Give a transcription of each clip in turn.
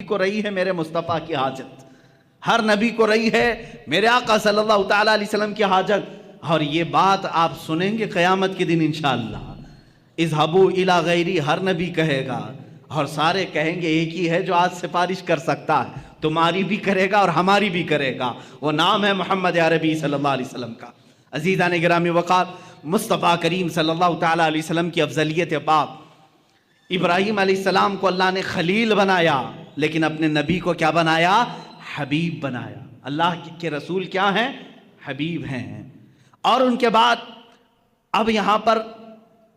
کو رہی ہے میرے مصطفیٰ کی حاجت، ہر نبی کو رہی ہے میرے آقا صلی اللہ تعالیٰ علیہ وسلم کی حاجت. اور یہ بات آپ سنیں گے قیامت کے دن انشاءاللہ. اذهبوا الی غیری ہر نبی کہے گا، اور سارے کہیں گے ایک ہی ہے جو آج سفارش کر سکتا ہے، تمہاری بھی کرے گا اور ہماری بھی کرے گا، وہ نام ہے محمد عربی صلی اللہ علیہ وسلم کا. عزیزان گرامی وقار، مصطفیٰ کریم صلی اللہ تعالیٰ علیہ وسلم کی افضلیت پاک. ابراہیم علیہ السلام کو اللہ نے خلیل بنایا، لیکن اپنے نبی کو کیا بنایا؟ حبیب بنایا. اللہ کے رسول کیا ہیں؟ حبیب ہیں. اور ان کے بعد اب یہاں پر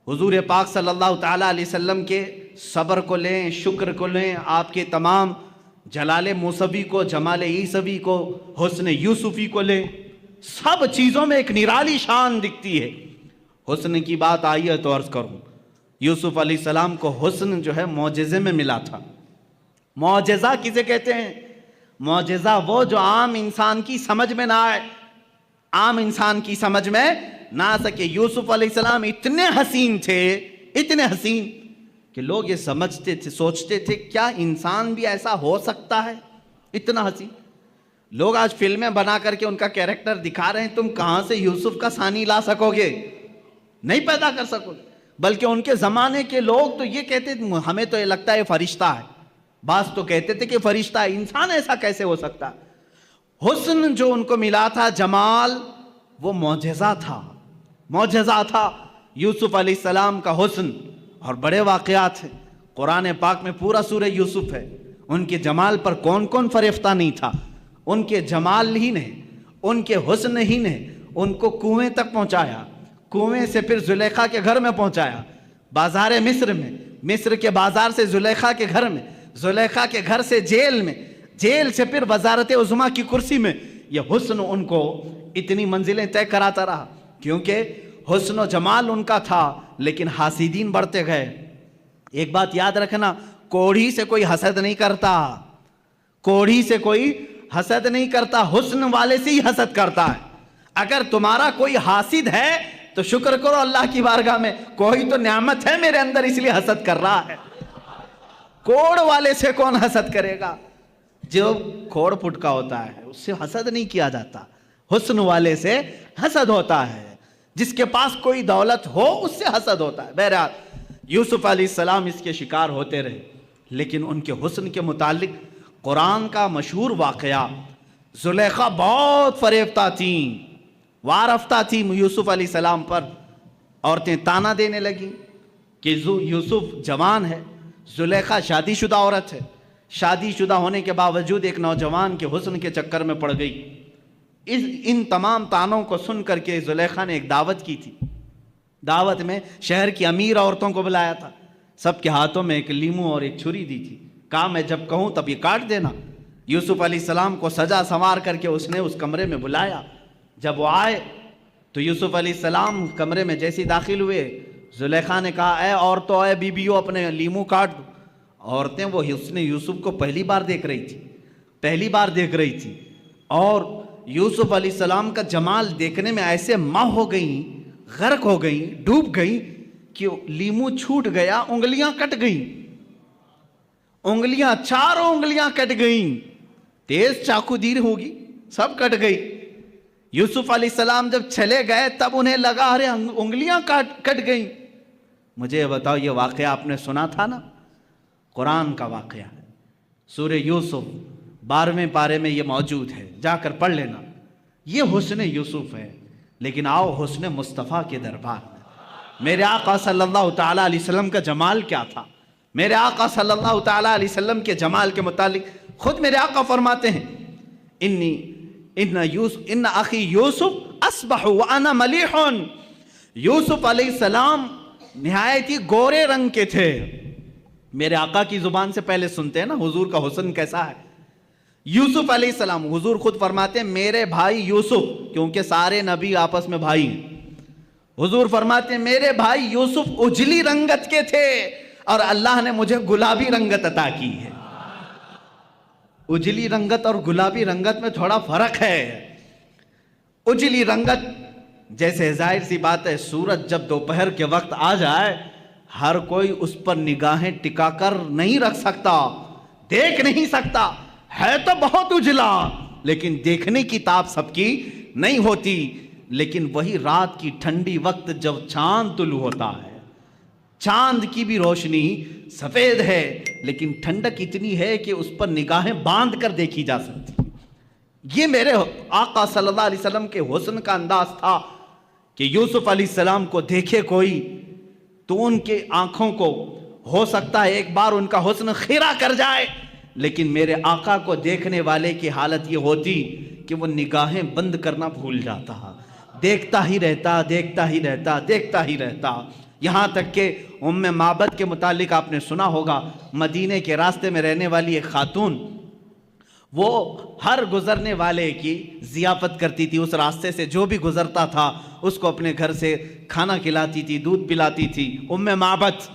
حضور پاک صلی اللہ تعالیٰ علیہ وسلم کے صبر کو لیں، شکر کو لیں، آپ کے تمام جلال موسوی کو، جمال عیسوی کو، حسن یوسفی کو لیں، سب چیزوں میں ایک نرالی شان دکھتی ہے. حسن کی بات آئی ہے تو عرض کروں، یوسف علیہ السلام کو حسن جو ہے معجزے میں ملا تھا. معجزہ کسے کہتے ہیں؟ معجزہ وہ جو عام انسان کی سمجھ میں نہ آئے، عام انسان کی سمجھ میں نہ آ سکے. یوسف علیہ السلام اتنے حسین تھے، اتنے حسین کہ لوگ یہ سمجھتے تھے، سوچتے تھے کیا انسان بھی ایسا ہو سکتا ہے؟ اتنا حسین. لوگ آج فلمیں بنا کر کے ان کا کیریکٹر دکھا رہے ہیں، تم کہاں سے یوسف کا ثانی لا سکو گے؟ نہیں پیدا کر سکو گے. بلکہ ان کے زمانے کے لوگ تو یہ کہتے تھے ہمیں تو یہ لگتا ہے فرشتہ ہے، بعض تو کہتے تھے کہ فرشتہ ہے، انسان ایسا کیسے ہو سکتا؟ حسن جو ان کو ملا تھا، جمال، وہ معجزہ تھا، معجزہ تھا یوسف علیہ السلام کا حسن. اور بڑے واقعات ہیں قرآن پاک میں، پورا سورہ یوسف ہے. ان کے جمال پر کون کون فریفتہ نہیں تھا؟ ان کے جمال ہی نے، ان کے حسن ہی نے ان کو کنویں تک پہنچایا، کنویں سے پھر زلیخا کے گھر میں پہنچایا، بازار مصر میں، مصر کے بازار سے زلیخا کے گھر میں، زلیخا کے گھر سے جیل میں، جیل سے پھر وزارت عظمیٰ کی کرسی میں. یہ حسن ان کو اتنی منزلیں طے کراتا رہا، کیونکہ حسن و جمال ان کا تھا. لیکن حاسدین بڑھتے گئے. ایک بات یاد رکھنا، کوڑھی سے کوئی حسد نہیں کرتا، کوڑھی سے کوئی حسد نہیں کرتا، حسن والے سے ہی حسد کرتا ہے. اگر تمہارا کوئی حاسد ہے تو شکر کرو اللہ کی بارگاہ میں، کوئی تو نعمت ہے میرے اندر اس لیے حسد کر رہا ہے. کوڑ والے سے کون حسد کرے گا؟ جو کھوڑ پھٹکا ہوتا ہے اس سے حسد نہیں کیا جاتا، حسن والے سے حسد ہوتا ہے. جس کے پاس کوئی دولت ہو اس سے حسد ہوتا ہے. بہرحال یوسف علیہ السلام اس کے شکار ہوتے رہے، لیکن ان کے حسن کے متعلق قرآن کا مشہور واقعہ، زلیخا بہت فریفتہ تھیں، وارفتہ تھی یوسف علیہ السلام پر. عورتیں تانا دینے لگیں کہ یوسف جوان ہے، زلیخا شادی شدہ عورت ہے، شادی شدہ ہونے کے باوجود ایک نوجوان کے حسن کے چکر میں پڑ گئی. ان تمام تانوں کو سن کر کے زلیخا نے ایک دعوت کی تھی. دعوت میں شہر کی امیر عورتوں کو بلایا تھا، سب کے ہاتھوں میں ایک لیمو اور ایک چھری دی تھی، کہا میں جب کہوں تب یہ کاٹ دینا. یوسف علیہ السلام کو سجا سنوار کر کے اس نے اس کمرے میں بلایا. جب وہ آئے تو یوسف علیہ السلام کمرے میں جیسے داخل ہوئے، زلیخا نے کہا اے عورتوں، اے بیبیوں، اپنے لیمو کاٹ دو. عورتیں وہ حسن یوسف کو پہلی بار دیکھ رہی تھی، پہلی بار دیکھ رہی تھی، اور یوسف علیہ السلام کا جمال دیکھنے میں ایسے ماہ ہو گئیں، غرق ہو گئیں، ڈوب گئیں کہ لیمو چھوٹ گیا، انگلیاں کٹ گئیں، انگلیاں، چاروں انگلیاں کٹ گئیں، تیز چاقو دیر ہوگی، سب کٹ گئی. یوسف علیہ السلام جب چلے گئے تب انہیں لگا ارے انگلیاں کٹ گئیں. مجھے یہ بتاؤ، یہ واقعہ آپ نے سنا تھا نا؟ قرآن کا واقعہ ہے، سورہ یوسف 12ویں پارے میں یہ موجود ہے، جا کر پڑھ لینا. یہ حسن یوسف ہے. لیکن آؤ حسن مصطفیٰ کے دربار میں. میرے آقا صلی اللہ تعالیٰ علیہ وسلم کا جمال کیا تھا؟ میرے آقا صلی اللہ تعالیٰ علیہ وسلم کے جمال کے متعلق خود میرے آقا فرماتے ہیں، ان اخی یوسف اصبح وانا ملیح. یوسف علیہ السلام نہایت ہی گورے رنگ کے تھے. میرے آقا کی زبان سے پہلے سنتے ہیں نا حضور کا حسن کیسا ہے. یوسف علیہ السلام، حضور خود فرماتے ہیں میرے بھائی یوسف، کیونکہ سارے نبی آپس میں بھائی ہیں. حضور فرماتے ہیں میرے بھائی یوسف اجلی رنگت کے تھے اور اللہ نے مجھے گلابی رنگت عطا کی ہے. اجلی رنگت اور گلابی رنگت میں تھوڑا فرق ہے. اجلی رنگت جیسے ظاہر سی بات ہے، سورج جب دوپہر کے وقت آ جائے ہر کوئی اس پر نگاہیں ٹکا کر نہیں رکھ سکتا، دیکھ نہیں سکتا، ہے تو بہت اجلا، لیکن دیکھنے کی تاب سب کی نہیں ہوتی۔ لیکن وہی رات کی ٹھنڈی وقت جب چاند طلوع ہوتا ہے، چاند کی بھی روشنی سفید ہے لیکن ٹھنڈک اتنی ہے کہ اس پر نگاہیں باندھ کر دیکھی جا سکتی۔ یہ میرے آقا صلی اللہ علیہ وسلم کے حسن کا انداز تھا کہ یوسف علیہ السلام کو دیکھے کوئی تو ان کے آنکھوں کو ہو سکتا ہے ایک بار ان کا حسن خیرہ کر جائے، لیکن میرے آقا کو دیکھنے والے کی حالت یہ ہوتی کہ وہ نگاہیں بند کرنا بھول جاتا، دیکھتا ہی رہتا، دیکھتا ہی رہتا، دیکھتا ہی رہتا۔ یہاں تک کہ ام معبد کے متعلق آپ نے سنا ہوگا، مدینے کے راستے میں رہنے والی ایک خاتون، وہ ہر گزرنے والے کی ضیافت کرتی تھی، اس راستے سے جو بھی گزرتا تھا اس کو اپنے گھر سے کھانا کھلاتی تھی، دودھ پلاتی تھی۔ ام معبد،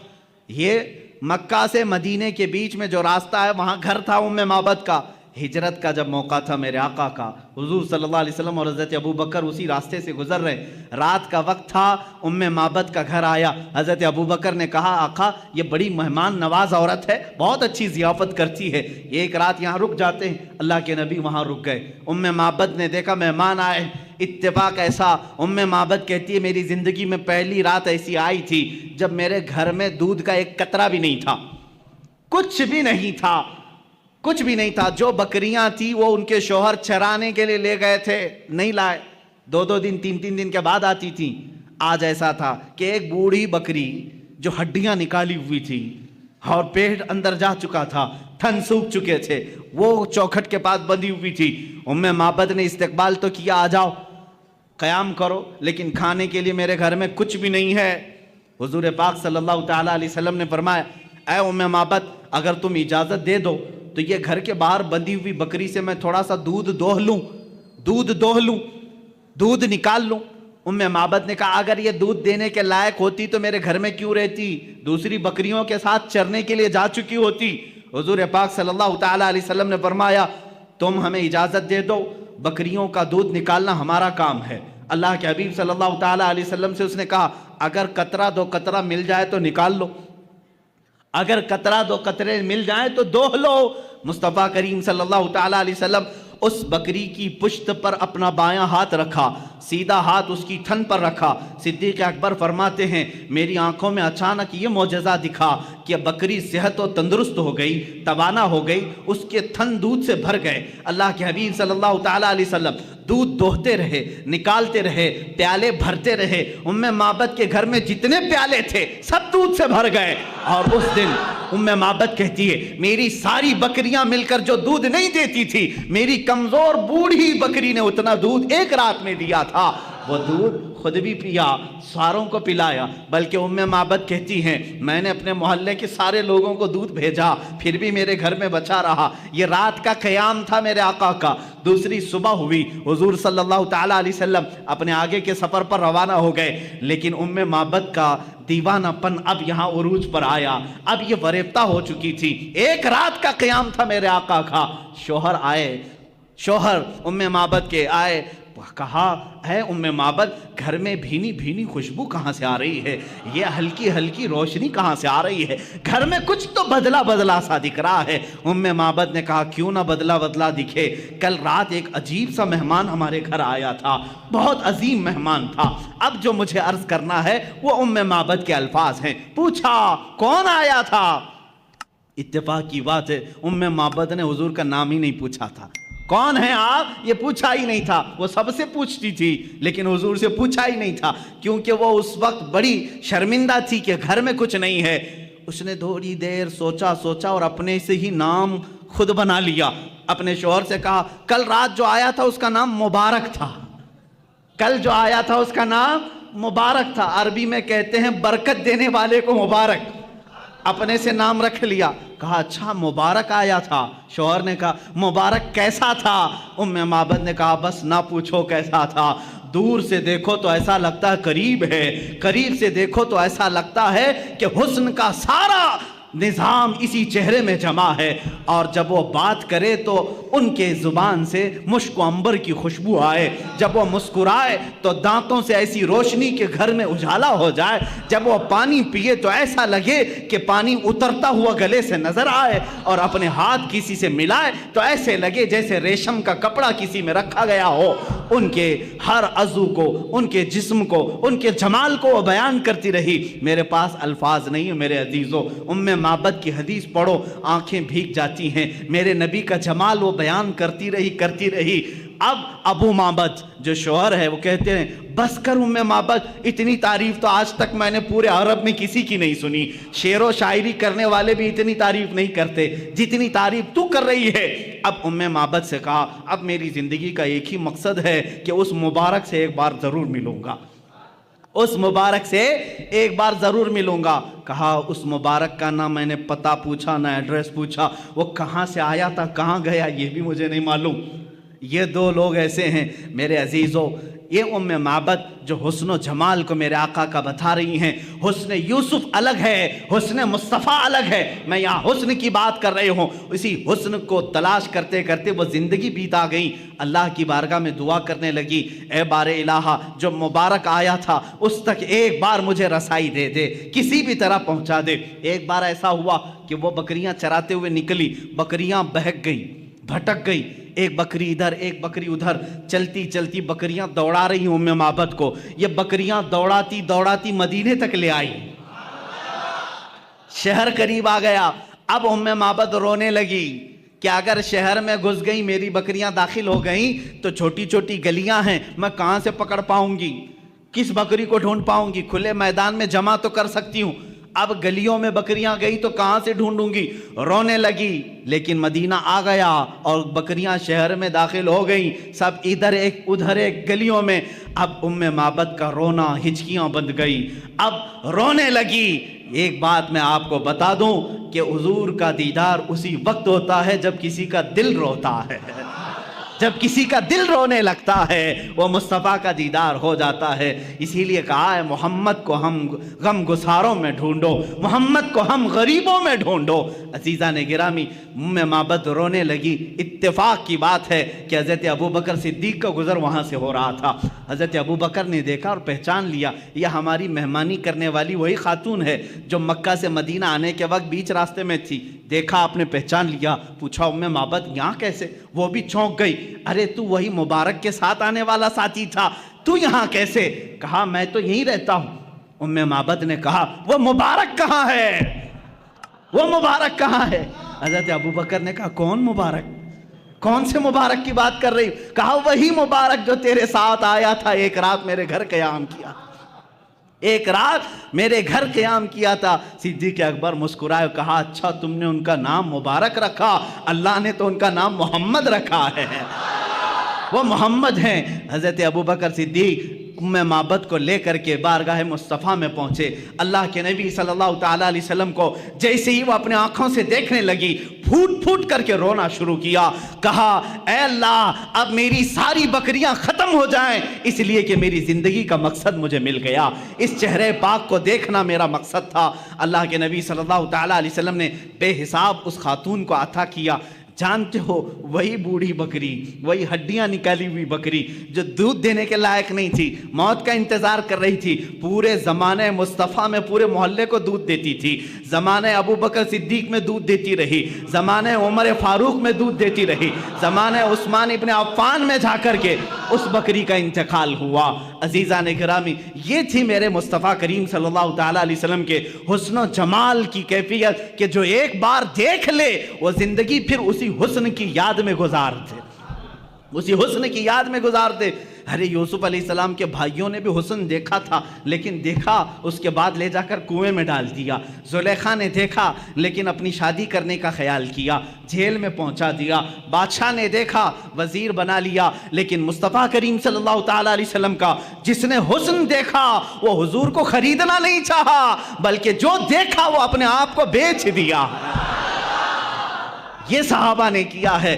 یہ مکہ سے مدینے کے بیچ میں جو راستہ ہے وہاں گھر تھا ام معبد کا۔ ہجرت کا جب موقع تھا میرے آقا کا، حضور صلی اللہ علیہ وسلم اور حضرت ابوبکر اسی راستے سے گزر رہے، رات کا وقت تھا، ام معبد کا گھر آیا۔ حضرت ابوبکر نے کہا آقا یہ بڑی مہمان نواز عورت ہے، بہت اچھی ضیافت کرتی ہے، ایک رات یہاں رک جاتے ہیں۔ اللہ کے نبی وہاں رک گئے۔ ام معبد نے دیکھا مہمان آئے، اتفاق ایسا، ام معبد کہتی ہے میری زندگی میں پہلی رات ایسی آئی تھی جب میرے گھر میں دودھ کا ایک قطرہ بھی نہیں تھا، کچھ بھی نہیں تھا، کچھ بھی نہیں تھا۔ جو بکریاں تھی وہ ان کے شوہر چرانے کے لیے لے گئے تھے، نہیں لائے، 2 دن 3 دن کے بعد آتی تھی۔ آج ایسا تھا کہ ایک بوڑھی بکری جو ہڈیاں نکالی ہوئی تھی اور پیٹ اندر جا چکا تھا، تھن سوکھ چکے تھے، وہ چوکھٹ کے پاس بندھی ہوئی تھی۔ ام معبد نے استقبال تو کیا، آ جاؤ قیام کرو، لیکن کھانے کے لیے میرے گھر میں کچھ بھی نہیں ہے۔ حضور پاک صلی اللہ تعالیٰ علیہ وسلم نے فرمایا اے ام معبد اگر تم اجازت دے دو تو یہ گھر کے باہر بندھی ہوئی بکری سے میں تھوڑا سا دودھ دوہ لوں، دودھ نکال لوں۔ ام معبد نے کہا اگر یہ دودھ دینے کے لائق ہوتی تو میرے گھر میں کیوں رہتی، دوسری بکریوں کے ساتھ چرنے کے لیے جا چکی ہوتی۔ حضور پاک صلی اللہ تعالیٰ علیہ وسلم نے فرمایا تم ہمیں اجازت دے دو، بکریوں کا دودھ نکالنا ہمارا کام ہے۔ اللہ کے حبیب صلی اللہ تعالیٰ علیہ وسلم سے اس نے کہا اگر قطرہ 2 قطرہ مل جائے تو نکال لو، اگر قطرہ 2 قطرے مل جائیں تو دوہ لو۔ مصطفیٰ کریم صلی اللہ تعالیٰ علیہ وسلم اس بکری کی پشت پر اپنا بایاں ہاتھ رکھا، سیدھا ہاتھ اس کی تھن پر رکھا۔ صدیق اکبر فرماتے ہیں میری آنکھوں میں اچانک یہ معجزہ دکھا کہ بکری صحت و تندرست ہو گئی، توانا ہو گئی، اس کے تھن دودھ سے بھر گئے۔ اللہ کے حبیب صلی اللہ تعالیٰ علیہ وسلم دودھ دوہتے رہے، نکالتے رہے، پیالے بھرتے رہے۔ ام معبد کے گھر میں جتنے پیالے تھے سب دودھ سے بھر گئے۔ اور اس دن ام معبد کہتی ہے میری ساری بکریاں مل کر جو دودھ نہیں دیتی تھی، میری کمزور بوڑھی بکری نے اتنا دودھ ایک رات میں دیا تھا۔ وہ دودھ خود بھی پیا، ساروں کو پلایا، بلکہ ام معبد کہتی ہیں میں نے اپنے محلے کے سارے لوگوں کو دودھ بھیجا، پھر بھی میرے گھر میں بچا رہا۔ یہ رات کا قیام تھا میرے آقا کا۔ دوسری صبح ہوئی، حضور صلی اللہ تعالیٰ علیہ وسلم اپنے آگے کے سفر پر روانہ ہو گئے، لیکن ام معبد کا دیوانہ پن اب یہاں عروج پر آیا، اب یہ فریفتہ ہو چکی تھی۔ ایک رات کا قیام تھا میرے آقا کا۔ شوہر آئے، شوہر ام معبد کے آئے، کہا اے ام معبد گھر میں بھینی بھینی خوشبو کہاں سے آ رہی ہے، یہ ہلکی ہلکی روشنی کہاں سے آ رہی ہے، گھر میں کچھ تو بدلا بدلا سا دکھ رہا ہے۔ ام معبد نے کہا کیوں نہ بدلا بدلا دکھے، کل رات ایک عجیب سا مہمان ہمارے گھر آیا تھا، بہت عظیم مہمان تھا۔ اب جو مجھے عرض کرنا ہے وہ ام معبد کے الفاظ ہیں۔ پوچھا کون آیا تھا؟ اتفاق کی بات ہے ام معبد نے حضور کا نام ہی نہیں پوچھا تھا، کون ہیں آپ یہ پوچھا ہی نہیں تھا۔ وہ سب سے پوچھتی تھی لیکن حضور سے پوچھا ہی نہیں تھا، کیونکہ وہ اس وقت بڑی شرمندہ تھی کہ گھر میں کچھ نہیں ہے۔ اس نے تھوڑی دیر سوچا اور اپنے سے ہی نام خود بنا لیا۔ اپنے شوہر سے کہا کل رات جو آیا تھا اس کا نام مبارک تھا، کل جو آیا تھا اس کا نام مبارک تھا۔ عربی میں کہتے ہیں برکت دینے والے کو مبارک، اپنے سے نام رکھ لیا۔ کہا اچھا مبارک آیا تھا؟ شوہر نے کہا مبارک کیسا تھا؟ ام معبد نے کہا بس نہ پوچھو کیسا تھا، دور سے دیکھو تو ایسا لگتا ہے قریب ہے، قریب سے دیکھو تو ایسا لگتا ہے کہ حسن کا سارا نظام اسی چہرے میں جمع ہے، اور جب وہ بات کرے تو ان کے زبان سے مشک و عنبر کی خوشبو آئے، جب وہ مسکرائے تو دانتوں سے ایسی روشنی کہ گھر میں اجالا ہو جائے، جب وہ پانی پیے تو ایسا لگے کہ پانی اترتا ہوا گلے سے نظر آئے، اور اپنے ہاتھ کسی سے ملائے تو ایسے لگے جیسے ریشم کا کپڑا کسی میں رکھا گیا ہو۔ ان کے ہر عضو کو، ان کے جسم کو، ان کے جمال کو وہ بیان کرتی رہی۔ میرے پاس الفاظ نہیں ہیں میرے عزیزوں، معبد کی حدیث پڑھو، آنکھیں بھیگ جاتی ہیں۔ میرے نبی کا جمال وہ بیان کرتی رہی۔ اب ابو معبد جو شوہر ہے وہ کہتے ہیں بس کر معبد، اتنی تعریف تو آج تک میں نے پورے عرب میں کسی کی نہیں سنی، شعر و شاعری کرنے والے بھی اتنی تعریف نہیں کرتے جتنی تعریف تو کر رہی ہے۔ اب معبد سے کہا اب میری زندگی کا ایک ہی مقصد ہے کہ اس مبارک سے ایک بار ضرور ملوں گا، اس مبارک سے ایک بار ضرور ملوں گا۔ کہا اس مبارک کا نہ میں نے پتہ پوچھا نہ ایڈریس پوچھا، وہ کہاں سے آیا تھا کہاں گیا یہ بھی مجھے نہیں معلوم۔ یہ دو لوگ ایسے ہیں میرے عزیزوں، یہ معبد جو حسن و جمال کو میرے آقا کا بتا رہی ہیں۔ حسن یوسف الگ ہے، حسن مصطفیٰ الگ ہے، میں یہاں حسن کی بات کر رہی ہوں۔ اسی حسن کو تلاش کرتے کرتے وہ زندگی بیتا گئی، اللہ کی بارگاہ میں دعا کرنے لگی، اے بار الہا جو مبارک آیا تھا اس تک ایک بار مجھے رسائی دے دے، کسی بھی طرح پہنچا دے۔ ایک بار ایسا ہوا کہ وہ بکریاں چراتے ہوئے نکلی، بکریاں بہک گئی، بھٹک گئی، ایک بکری ادھر ایک بکری ادھر، چلتی چلتی بکریاں دوڑا رہی ہوں معبد کو، یہ بکریاں دوڑاتی دوڑاتی مدینے تک لے آئی، شہر قریب آ گیا۔ اب معبد رونے لگی کہ اگر شہر میں گھس گئی میری بکریاں داخل ہو گئیں تو چھوٹی چھوٹی گلیاں ہیں، میں کہاں سے پکڑ پاؤں گی، کس بکری کو ڈھونڈ پاؤں گی، کھلے میدان میں جمع تو کر سکتی ہوں، اب گلیوں میں بکریاں گئی تو کہاں سے ڈھونڈوں گی، رونے لگی۔ لیکن مدینہ آ گیا اور بکریاں شہر میں داخل ہو گئیں، سب ادھر ایک ادھر ایک گلیوں میں۔ اب معبد کا رونا ہچکیاں بند گئی، اب رونے لگی۔ ایک بات میں آپ کو بتا دوں کہ حضور کا دیدار اسی وقت ہوتا ہے جب کسی کا دل روتا ہے، جب کسی کا دل رونے لگتا ہے وہ مصطفیٰ کا دیدار ہو جاتا ہے۔ اسی لیے کہا ہے محمد کو ہم غم گساروں میں ڈھونڈو، محمد کو ہم غریبوں میں ڈھونڈو۔ عزیزان گرامی، معبد رونے لگی۔ اتفاق کی بات ہے کہ حضرت ابوبکر صدیق کا گزر وہاں سے ہو رہا تھا۔ حضرت ابوبکر نے دیکھا اور پہچان لیا یہ ہماری مہمانی کرنے والی وہی خاتون ہے جو مکہ سے مدینہ آنے کے وقت بیچ راستے میں تھی۔ دیکھا، آپ نے پہچان لیا، پوچھا معبد یہاں کیسے؟ وہ بھی چونک گئی، ارے تو وہی مبارک کے ساتھ آنے والا ساتھی تھا، تو یہاں کیسے؟ کہا میں تو یہیں رہتا ہوں۔ معبد نے کہا وہ مبارک کہاں ہے، وہ مبارک کہاں ہے؟ حضرت ابوبکر نے کہا کون مبارک، کون سے مبارک کی بات کر رہی؟ کہا وہی مبارک جو تیرے ساتھ آیا تھا، ایک رات میرے گھر قیام کیا، ایک رات میرے گھر قیام کیا تھا۔ صدیق اکبر مسکرائے، کہا اچھا تم نے ان کا نام مبارک رکھا، اللہ نے تو ان کا نام محمد رکھا ہے، وہ محمد ہیں۔ حضرت ابوبکر صدیق معبد کو لے کر کے بارگاہ مصطفیٰ میں پہنچے۔ اللہ کے نبی صلی اللہ تعالیٰ علیہ وسلم کو جیسے ہی وہ اپنے آنکھوں سے دیکھنے لگی، پھوٹ پھوٹ کر کے رونا شروع کیا۔ کہا اے اللہ اب میری ساری بکریاں ختم ہو جائیں، اس لیے کہ میری زندگی کا مقصد مجھے مل گیا، اس چہرے پاک کو دیکھنا میرا مقصد تھا۔ اللہ کے نبی صلی اللہ تعالیٰ علیہ وسلم نے بے حساب اس خاتون کو عطا کیا۔ جانتے ہو وہی بوڑھی بکری، وہی ہڈیاں نکالی ہوئی بکری جو دودھ دینے کے لائق نہیں تھی، موت کا انتظار کر رہی تھی، پورے زمانے مصطفیٰ میں پورے محلے کو دودھ دیتی تھی، زمانے ابوبکر صدیق میں دودھ دیتی رہی، زمانے عمر فاروق میں دودھ دیتی رہی، زمانے عثمان ابن عفان میں جا کر کے اس بکری کا انتقال ہوا۔ عزیزان گرامی، یہ تھی میرے مصطفیٰ کریم صلی اللہ تعالیٰ علیہ وسلم کے حسن و جمال کی کیفیت کہ جو ایک بار دیکھ لے وہ زندگی پھر اسی حسن کی یاد میں گزارتے، اسی حسن کی یاد میں گزارتے۔ ارے یوسف علیہ السلام کے بھائیوں نے بھی حسن دیکھا تھا، لیکن دیکھا اس کے بعد لے جا کر کنویں میں ڈال دیا۔ زلیخا نے دیکھا لیکن اپنی شادی کرنے کا خیال کیا، جیل میں پہنچا دیا۔ بادشاہ نے دیکھا، وزیر بنا لیا، لیکن مصطفیٰ کریم صلی اللہ تعالیٰ علیہ وسلم کا جس نے حسن دیکھا وہ حضور کو خریدنا نہیں چاہا، بلکہ جو دیکھا وہ اپنے آپ کو بیچ دیا۔ یہ صحابہ نے کیا ہے۔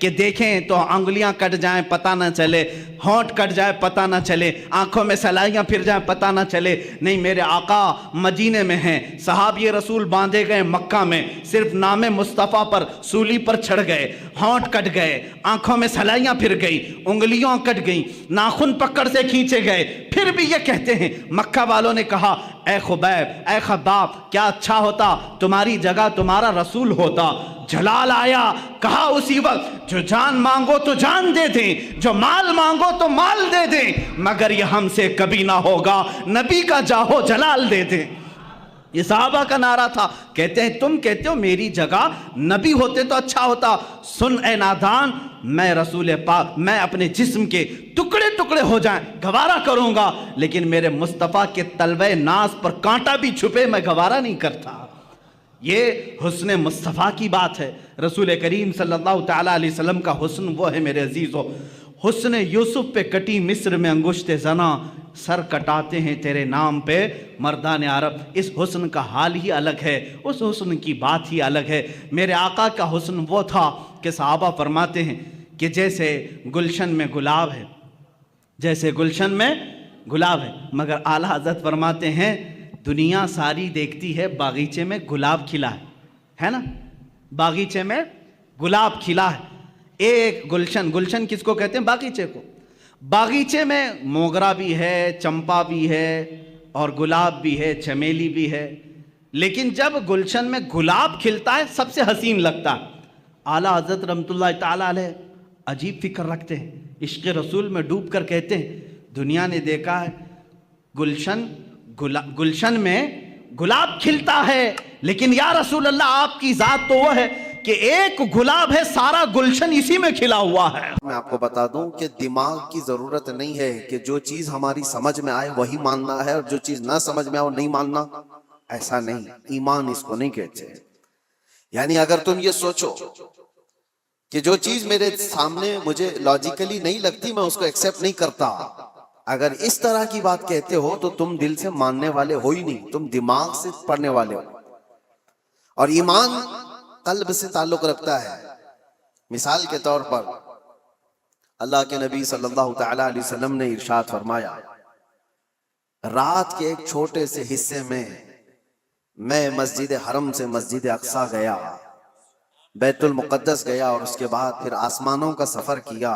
کہ دیکھیں تو انگلیاں کٹ جائیں پتہ نہ چلے، ہونٹ کٹ جائے پتہ نہ چلے، آنکھوں میں سلائیاں پھر جائیں پتہ نہ چلے. نہیں، میرے آقا مدینے میں ہیں، صحابی رسول باندھے گئے مکہ میں، صرف نام مصطفیٰ پر سولی پر چڑھ گئے، ہونٹ کٹ گئے، آنکھوں میں سلائیاں پھر گئی، انگلیاں کٹ گئیں، ناخن پکڑ سے کھینچے گئے، پھر بھی یہ کہتے ہیں. مکہ والوں نے کہا اے خبیب، اے خباب، کیا اچھا ہوتا تمہاری جگہ تمہارا رسول ہوتا. جلال آیا، کہا اسی وقت جو جان مانگو تو جان دے دیں، جو مال مانگو تو مال دے دیں، مگر یہ ہم سے کبھی نہ ہوگا، نبی کا جاہو جلال دے دیں. یہ صحابہ کا نعرہ تھا. کہتے ہیں تم کہتے ہو میری جگہ نبی ہوتے تو اچھا ہوتا. سن اے نادان، میں رسول پاک، میں اپنے جسم کے ٹکڑے ٹکڑے ہو جائیں گوارا کروں گا، لیکن میرے مصطفیٰ کے تلوے ناز پر کانٹا بھی چھپے میں گوارا نہیں کرتا. یہ حسن مصطفیٰ کی بات ہے. رسول کریم صلی اللہ تعالیٰ علیہ وسلم کا حسن وہ ہے میرے عزیزو. حسن یوسف پہ کٹی مصر میں انگشت زنا، سر کٹاتے ہیں تیرے نام پہ مردان عرب. اس حسن کا حال ہی الگ ہے، اس حسن کی بات ہی الگ ہے. میرے آقا کا حسن وہ تھا کہ صحابہ فرماتے ہیں کہ جیسے گلشن میں گلاب ہے، جیسے گلشن میں گلاب ہے، مگر اعلیٰ حضرت فرماتے ہیں دنیا ساری دیکھتی ہے باغیچے میں گلاب کھلا ہے نا، باغیچے میں گلاب کھلا ہے. ایک گلشن، گلشن کس کو کہتے ہیں؟ باغیچے کو. باغیچے میں موگرا بھی ہے، چمپا بھی ہے، اور گلاب بھی ہے، چمیلی بھی ہے، لیکن جب گلشن میں گلاب کھلتا ہے سب سے حسین لگتا ہے. اعلیٰ حضرت رحمۃ اللہ تعالیٰ علیہ عجیب فکر رکھتے ہیں، عشق رسول میں ڈوب کر کہتے ہیں دنیا نے دیکھا ہے گلشن میں گلاب کھلتا ہے، لیکن یا رسول اللہ آپ کی ذات تو وہ ہے کہ ایک گلاب ہے سارا گلشن اسی میں کھلا ہوا ہے. میں آپ کو بتا دوں کہ دماغ کی ضرورت نہیں ہے کہ جو چیز ہماری سمجھ میں آئے وہی ماننا ہے، اور جو چیز نہ سمجھ میں آئے وہ نہیں ماننا. ایسا نہیں، ایمان اس کو نہیں کہتے. یعنی اگر تم یہ سوچو کہ جو چیز میرے سامنے مجھے لاجیکلی نہیں لگتی میں اس کو ایکسیپٹ نہیں کرتا، اگر اس طرح کی بات کہتے ہو تو تم دل سے ماننے والے ہو ہی نہیں، تم دماغ سے پڑھنے والے ہو. اور ایمان قلب سے تعلق رکھتا ہے. مثال کے طور پر اللہ کے نبی صلی اللہ تعالی علیہ وسلم نے ارشاد فرمایا، رات کے ایک چھوٹے سے حصے میں مسجد حرم سے مسجد اقصی گیا، بیت المقدس گیا، اور اس کے بعد پھر آسمانوں کا سفر کیا،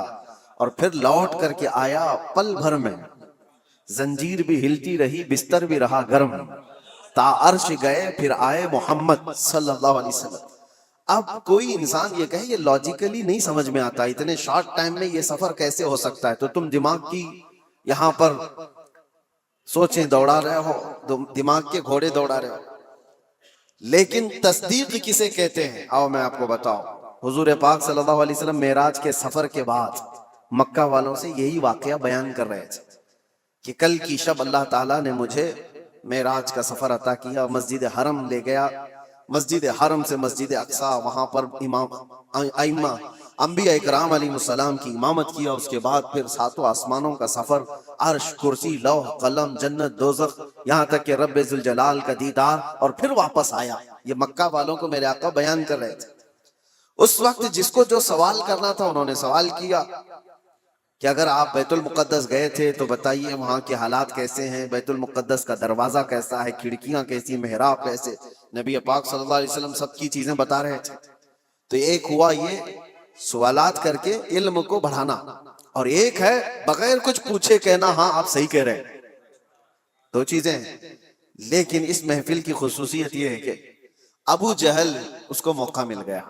اور پھر لوٹ کر کے آیا. پل بھر میں زنجیر بھی ہلتی رہی، بستر بھی رہا گرم، تا عرش گئے پھر آئے محمد صلی اللہ علیہ وسلم. اب کوئی انسان یہ کہے یہ لاجیکلی نہیں سمجھ میں آتا، اتنے شارٹ ٹائم میں یہ سفر کیسے ہو سکتا ہے، تو تم دماغ کی یہاں پر سوچیں دوڑا رہے ہو، دماغ کے گھوڑے دوڑا رہے ہو. لیکن تصدیق کسے کہتے ہیں؟ آؤ میں آپ کو بتاؤں. حضور پاک صلی اللہ علیہ وسلم معراج کے سفر کے بعد مکہ والوں سے یہی واقعہ بیان کر رہے تھے کہ کل کی شب اللہ تعالیٰ نے مجھے معراج کا سفر عطا کیا، مسجد حرم لے گیا، مسجد حرم سے مسجد اقصی، وہاں پر ائمہ انبیاء اکرام علیہ السلام کی امامت کیا. اس کے بعد پھر ساتوں آسمانوں کا سفر، عرش، کرسی، لوح قلم، جنت، دوزخ، یہاں تک کہ رب ذوالجلال کا دیدار، اور پھر واپس آیا. یہ مکہ والوں کو میرے آقا بیان کر رہے تھے. اس وقت جس کو جو سوال کرنا تھا انہوں نے سوال کیا کہ اگر آپ بیت المقدس گئے تھے تو بتائیے وہاں کے حالات کیسے ہیں، بیت المقدس کا دروازہ کیسا ہے، کھڑکیاں کیسی، محراب کیسے. نبی پاک صلی اللہ علیہ وسلم سب کی چیزیں بتا رہے تھے. تو ایک ہوا یہ سوالات کر کے علم کو بڑھانا، اور ایک ہے بغیر کچھ پوچھے کہنا ہاں آپ صحیح کہہ رہے ہیں. دو چیزیں ہیں. لیکن اس محفل کی خصوصیت یہ ہے کہ ابو جہل اس کو موقع مل گیا.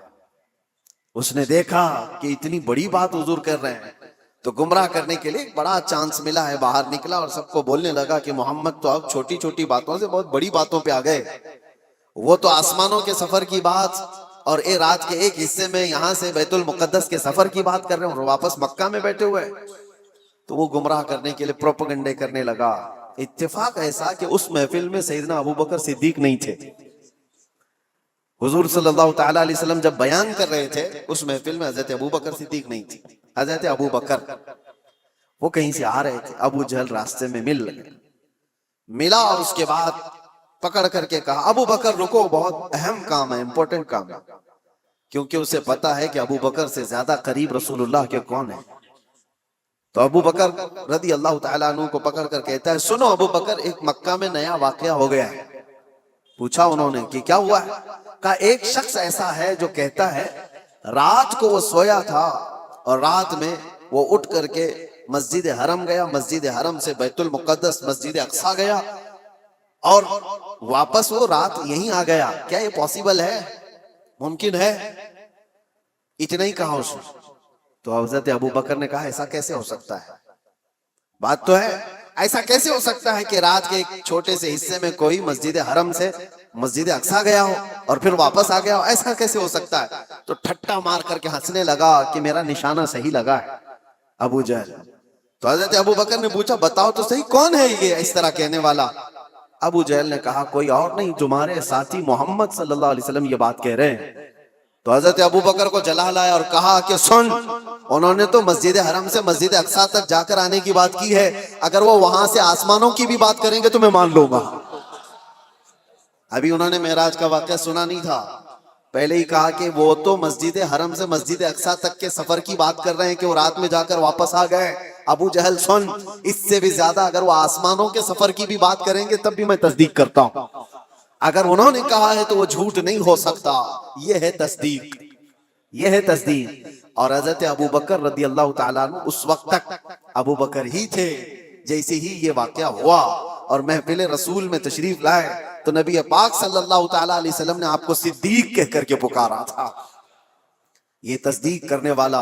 اس نے دیکھا کہ اتنی بڑی بات حضور کر رہے ہیں تو گمراہ کرنے کے لیے ایک بڑا چانس ملا ہے. باہر نکلا اور سب کو بولنے لگا کہ محمد تو اب چھوٹی چھوٹی باتوں سے بہت بڑی باتوں پہ آ گئے. وہ تو آسمانوں کے سفر کی بات اور اے رات کے ایک حصے میں یہاں سے بیت المقدس کے سفر کی بات کر رہے ہیں اور واپس مکہ میں بیٹھے ہوئے. تو وہ گمراہ کرنے کے لیے پروپیگنڈے کرنے لگا. اتفاق ایسا کہ اس محفل میں سیدنا ابو بکر صدیق نہیں تھے. حضور صلی اللہ تعالیٰ علیہ وسلم جب بیان کر رہے تھے اس محفل میں حضرت ابو بکر صدیق نہیں تھی. حضرت ابو بکر وہ کہیں سے آ رہے تھے، ابو جہل راستے میں ملا اور اس کے بعد پکڑ کر کے کہا ابو بکر رکو، بہت اہم کام ہے، امپورٹنٹ کام ہے. کیونکہ اسے پتا ہے کہ ابو بکر سے زیادہ قریب رسول اللہ کے کون ہے. تو ابو بکر رضی اللہ تعالیٰ عنہ کو پکڑ کر کہتا ہے سنو ابو بکر، ایک مکہ میں نیا واقعہ ہو گیا ہے. پوچھا انہوں نے کہ کیا ہوا ہے؟ کہا ایک شخص ایسا ہے جو کہتا ہے رات کو وہ سویا تھا اور رات میں وہ اٹھ کر کے مسجد حرم گیا، مسجد حرم سے بیت المقدس مسجد اقصی گیا اور واپس وہ رات یہیں آ گیا. کیا یہ پاسبل ہے؟ ممکن ہے؟ اتنا ہی کہا اس نے. تو حضرت ابو بکر نے کہا ایسا کیسے ہو سکتا ہے؟ بات تو ہے، ایسا کیسے ہو سکتا ہے کہ رات کے ایک چھوٹے سے حصے میں کوئی مسجد حرم سے مسجد اقصی گیا ہو اور پھر واپس آ گیا ہو؟ ایسا کیسے ہو سکتا ہے؟ تو ٹھٹا مار کر کے ہنسنے لگا کہ میرا نشانہ صحیح لگا ہے ابو جہل. تو حضرت ابو بکر نے پوچھا بتاؤ تو صحیح کون ہے یہ اس طرح کہنے والا؟ ابو جہل نے کہا کوئی اور نہیں، تمہارے ساتھی محمد صلی اللہ علیہ وسلم یہ بات کہہ رہے ہیں. تو حضرت ابو بکر کو جلا لایا اور کہا کہ سن، انہوں نے تو مسجد حرم سے مسجد اقصی تک جا کر آنے کی بات کی ہے، اگر وہ وہاں سے آسمانوں کی بھی بات کریں گے تو میں مان لوں گا. ابھی انہوں نے معراج کا واقعہ سنا نہیں تھا، پہلے ہی کہا کہ وہ تو مسجد حرم سے مسجد اقصی تک کے سفر کی بات کر رہے ہیں کہ وہ رات میں جا کر واپس آ گئے. ابو جہل سن، اس سے بھی زیادہ اگر وہ آسمانوں کے سفر کی بھی بات کریں گے تب بھی میں تصدیق کرتا ہوں. اگر انہوں نے کہا ہے تو وہ جھوٹ نہیں ہو سکتا. یہ ہے تصدیق، یہ ہے تصدیق. اور حضرت ابو بکر رضی اللہ تعالیٰ عنہ اس وقت تک ابو بکر ہی تھے. جیسے ہی یہ واقعہ ہوا اور محفل رسول میں تشریف لائے تو نبی پاک صلی اللہ تعالیٰ علیہ وسلم نے آپ کو صدیق کہہ کر کے پکارا تھا. یہ تصدیق کرنے والا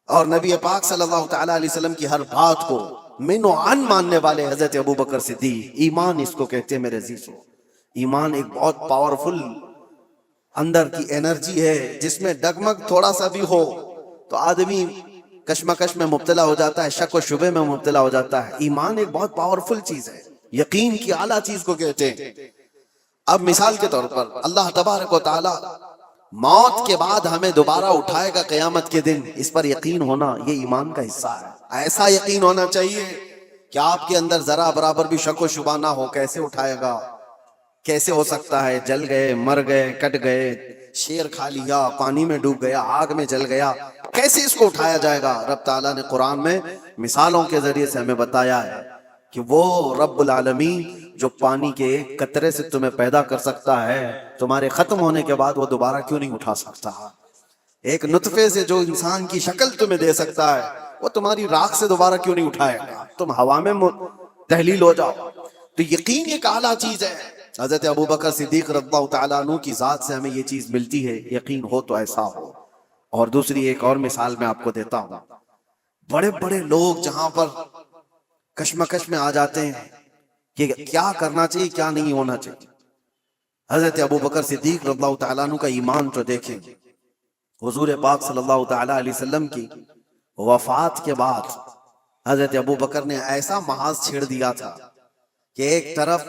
اور نبی پاک صلی اللہ تعالیٰ علیہ وسلم کی ہر بات کو من و عن ماننے والے حضرت ابو بکر صدیق. ایمان اس کو کہتے ہیں میرے عزیزو. ایمان ایک بہت پاورفل اندر کی انرجی ہے جس میں ڈگمگ تھوڑا سا بھی ہو تو آدمی کشمکش میں مبتلا ہو جاتا ہے، شک و شبے میں مبتلا ہو جاتا ہے. ایمان ایک بہت پاورفل چیز ہے، یقین کی اعلیٰ چیز کو کہتے ہیں. اب مثال کے طور پر اللہ تبارک و تعالی موت کے بعد ہمیں دوبارہ اٹھائے گا قیامت کے دن، اس پر یقین ہونا یہ ایمان کا حصہ ہے. ایسا یقین ہونا چاہیے کہ آپ کے اندر ذرا برابر بھی شک و شبہ نہ ہو. کیسے اٹھائے گا؟ کیسے ہو سکتا ہے؟ جل گئے، مر گئے، کٹ گئے، شیر کھا لیا، پانی میں ڈوب گیا، آگ میں جل گیا، کیسے اس کو اٹھایا جائے گا؟ رب تعالیٰ نے قرآن میں مثالوں کے ذریعے سے ہمیں بتایا ہے کہ وہ رب العالمین جو پانی کے ایک قطرے سے تمہیں پیدا کر سکتا ہے، تمہارے ختم ہونے کے بعد وہ دوبارہ کیوں نہیں اٹھا سکتا؟ ایک نطفے سے جو انسان کی شکل تمہیں دے سکتا ہے وہ تمہاری راکھ سے دوبارہ کیوں نہیں اٹھائے گا؟ تم ہوا میں تحلیل ہو جاؤ. تو یقین ایک اعلیٰ چیز ہے. حضرت ابو بکر صدیق رضی اللہ تعالیٰ عنہ کی ذات سے ہمیں یہ چیز ملتی ہے، یقین ہو تو ایسا ہو. اور دوسری ایک اور مثال میں آپ کو دیتا ہوں. بڑے بڑے لوگ جہاں پر کشمکش میں آ جاتے ہیں کہ کیا کرنا چاہیے کیا نہیں ہونا چاہیے، حضرت ابو بکر صدیق رضی اللہ تعالیٰ عنہ کا ایمان تو دیکھیں. حضور پاک صلی اللہ تعالیٰ علیہ وسلم کی وفات کے بعد حضرت ابو بکر نے ایسا محاذ چھیڑ دیا تھا کہ ایک طرف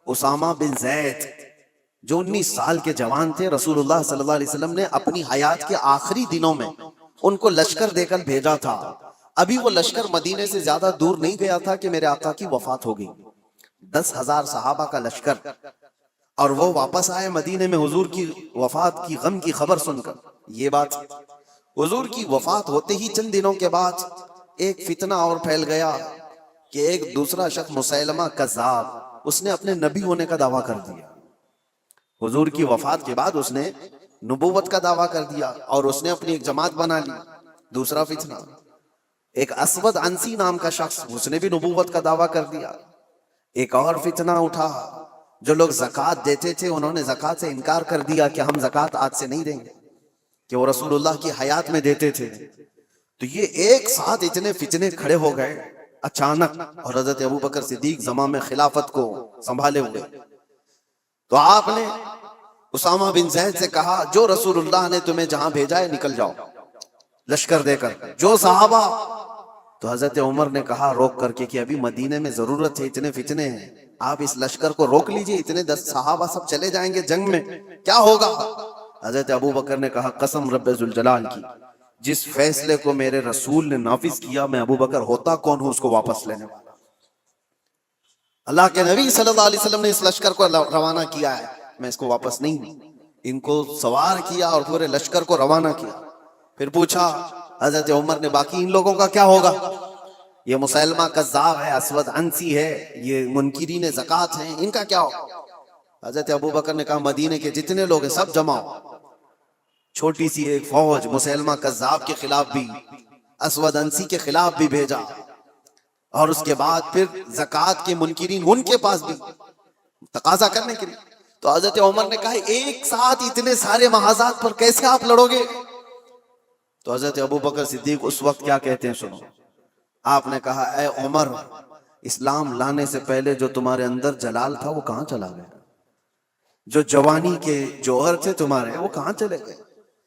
اسامہ بن زید جو 19 سال کے جوان تھے، رسول اللہ صلی اللہ علیہ وسلم نے اپنی حیات کے آخری دنوں میں ان کو لشکر دے کر بھیجا تھا. ابھی وہ لشکر مدینے سے زیادہ دور نہیں گیا تھا کہ میرے آقا کی وفات ہو گئی. 10,000 صحابہ کا لشکر، اور وہ واپس آئے مدینے میں حضور کی وفات کی غم کی خبر سن کر. یہ بات حضور کی وفات ہوتے ہی چند دنوں کے بعد ایک فتنہ اور پھیل گیا کہ ایک دوسرا شخص مسیلمہ کذاب، اس نے اپنے نبی ہونے کا دعویٰ کر دیا. حضور کی وفات کے بعد اس نے نبوت کا دعویٰ کر دیا اور اس نے اپنی ایک جماعت بنا لی. دوسرا فتنہ، ایک اسود عنسی نام کا شخص، اس نے بھی نبوت کا دعویٰ کر دیا. ایک اور فتنہ اٹھا، جو لوگ زکوٰۃ دیتے تھے انہوں نے زکوٰۃ سے انکار کر دیا کہ ہم زکوٰۃ آج سے نہیں دیں گے، کہ وہ رسول اللہ کی حیات میں دیتے تھے. تو یہ ایک ساتھ اتنے فتنے کھڑے ہو گئے اچانک، اور حضرت ابو بکر صدیق زمان میں خلافت کو سنبھالے ہوئے. تو آپ نے اسامہ بن زید سے کہا جو رسول اللہ نے تمہیں جہاں بھیجا ہے نکل جاؤ لشکر دے کر. جو صحابہ، تو حضرت عمر نے کہا روک کر کے کہ ابھی مدینے میں ضرورت ہے، اتنے فتنے ہیں، آپ اس لشکر کو روک لیجئے، اتنے 10 صحابہ سب چلے جائیں گے جنگ میں، کیا ہوگا؟ حضرت ابو بکر نے کہا قسم رب ذوالجلال کی، جس فیصلے کو میرے رسول نے نافذ کیا، میں ابو بکر ہوتا کون ہوں اس کو واپس لینے والا. اللہ کے نبی صلی اللہ علیہ وسلم نے اس لشکر کو روانہ کیا ہے، میں اس کو واپس نہیں ان کو سوار کیا اور پورے لشکر کو روانہ کیا. پھر پوچھا حضرت عمر نے باقی ان لوگوں کا کیا ہوگا؟ یہ مسلمہ کذاب ہے، اسود عنسی ہے، یہ منکرین زکوٰۃ ہیں، ان کا کیا ہوگا؟ حضرت ابوبکر نے کہا مدینے کے جتنے لوگ ہیں سب جمع ہو. چھوٹی سی ایک فوج مسلمہ کذاب کے خلاف بھی، اسود عنسی کے خلاف بھی بھیجا، اور اس کے بعد پھر زکوٰۃ کے منکرین ان کے پاس بھی تقاضا کرنے کے لیے. تو حضرت عمر نے کہا ایک ساتھ اتنے سارے محاذات پر کیسے آپ لڑو گے؟ تو حضرت ابوبکر صدیق اس وقت کیا کہتے ہیں سنو. آپ نے کہا اے عمر، اسلام لانے سے پہلے جو تمہارے اندر جلال تھا وہ کہاں چلا گیا؟ جو جوانی کے جوہر تھے تمہارے وہ کہاں چلے گئے؟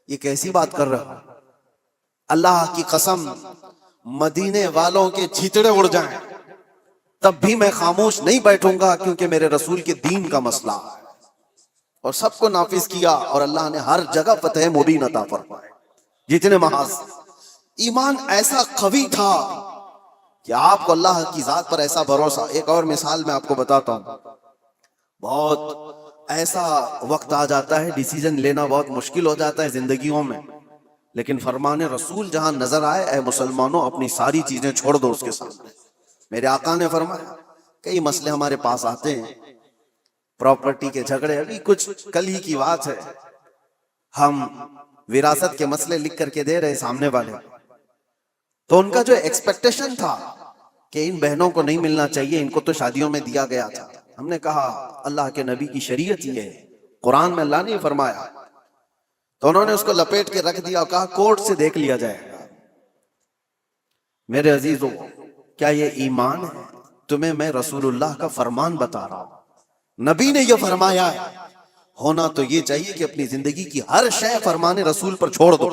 یہ کیسی بات کر رہا ہو؟ اللہ کی قسم مدینے والوں کے چھیتڑے اڑ جائیں تب بھی میں خاموش نہیں بیٹھوں گا، کیونکہ میرے رسول کے دین کا مسئلہ ہے. اور سب کو نافذ کیا اور اللہ نے ہر جگہ فتح مبین عطا فرمائے. جتنے محاذ ایمان ایسا قوی تھا کہ آپ کو اللہ کی ذات پر ایسا بھروسہ. ایک اور مثال میں آپ کو بتاتا ہوں. بہت ایسا وقت آ جاتا ہے ڈیسیژن لینا بہت مشکل ہو جاتا ہے زندگیوں میں، لیکن فرمان رسول جہاں نظر آئے اے مسلمانوں اپنی ساری چیزیں چھوڑ دو اس کے سامنے. میرے آقا نے فرمایا کئی مسئلے ہمارے پاس آتے ہیں، پراپرٹی کے جھگڑے، ابھی کچھ کل ہی کی بات ہے، ہم وراثت کے مسئلے لکھ کر کے دے رہے سامنے والے، تو ان کا جو ایکسپیکٹیشن تھا کہ ان بہنوں کو نہیں ملنا چاہیے، ان کو تو شادیوں میں دیا گیا تھا. ہم نے کہا اللہ کے نبی کی شریعت یہ ہے، قرآن میں اللہ نے فرمایا. تو انہوں نے اس کو لپیٹ کے رکھ دیا اور کہا کورٹ سے دیکھ لیا جائے گا. میرے عزیزوں، کیا یہ ایمان ہے؟ تمہیں میں رسول اللہ کا فرمان بتا رہا ہوں، نبی نے یہ فرمایا ہے. ہونا تو یہ چاہیے کہ اپنی زندگی کی ہر شے فرمان رسول پر چھوڑ دو.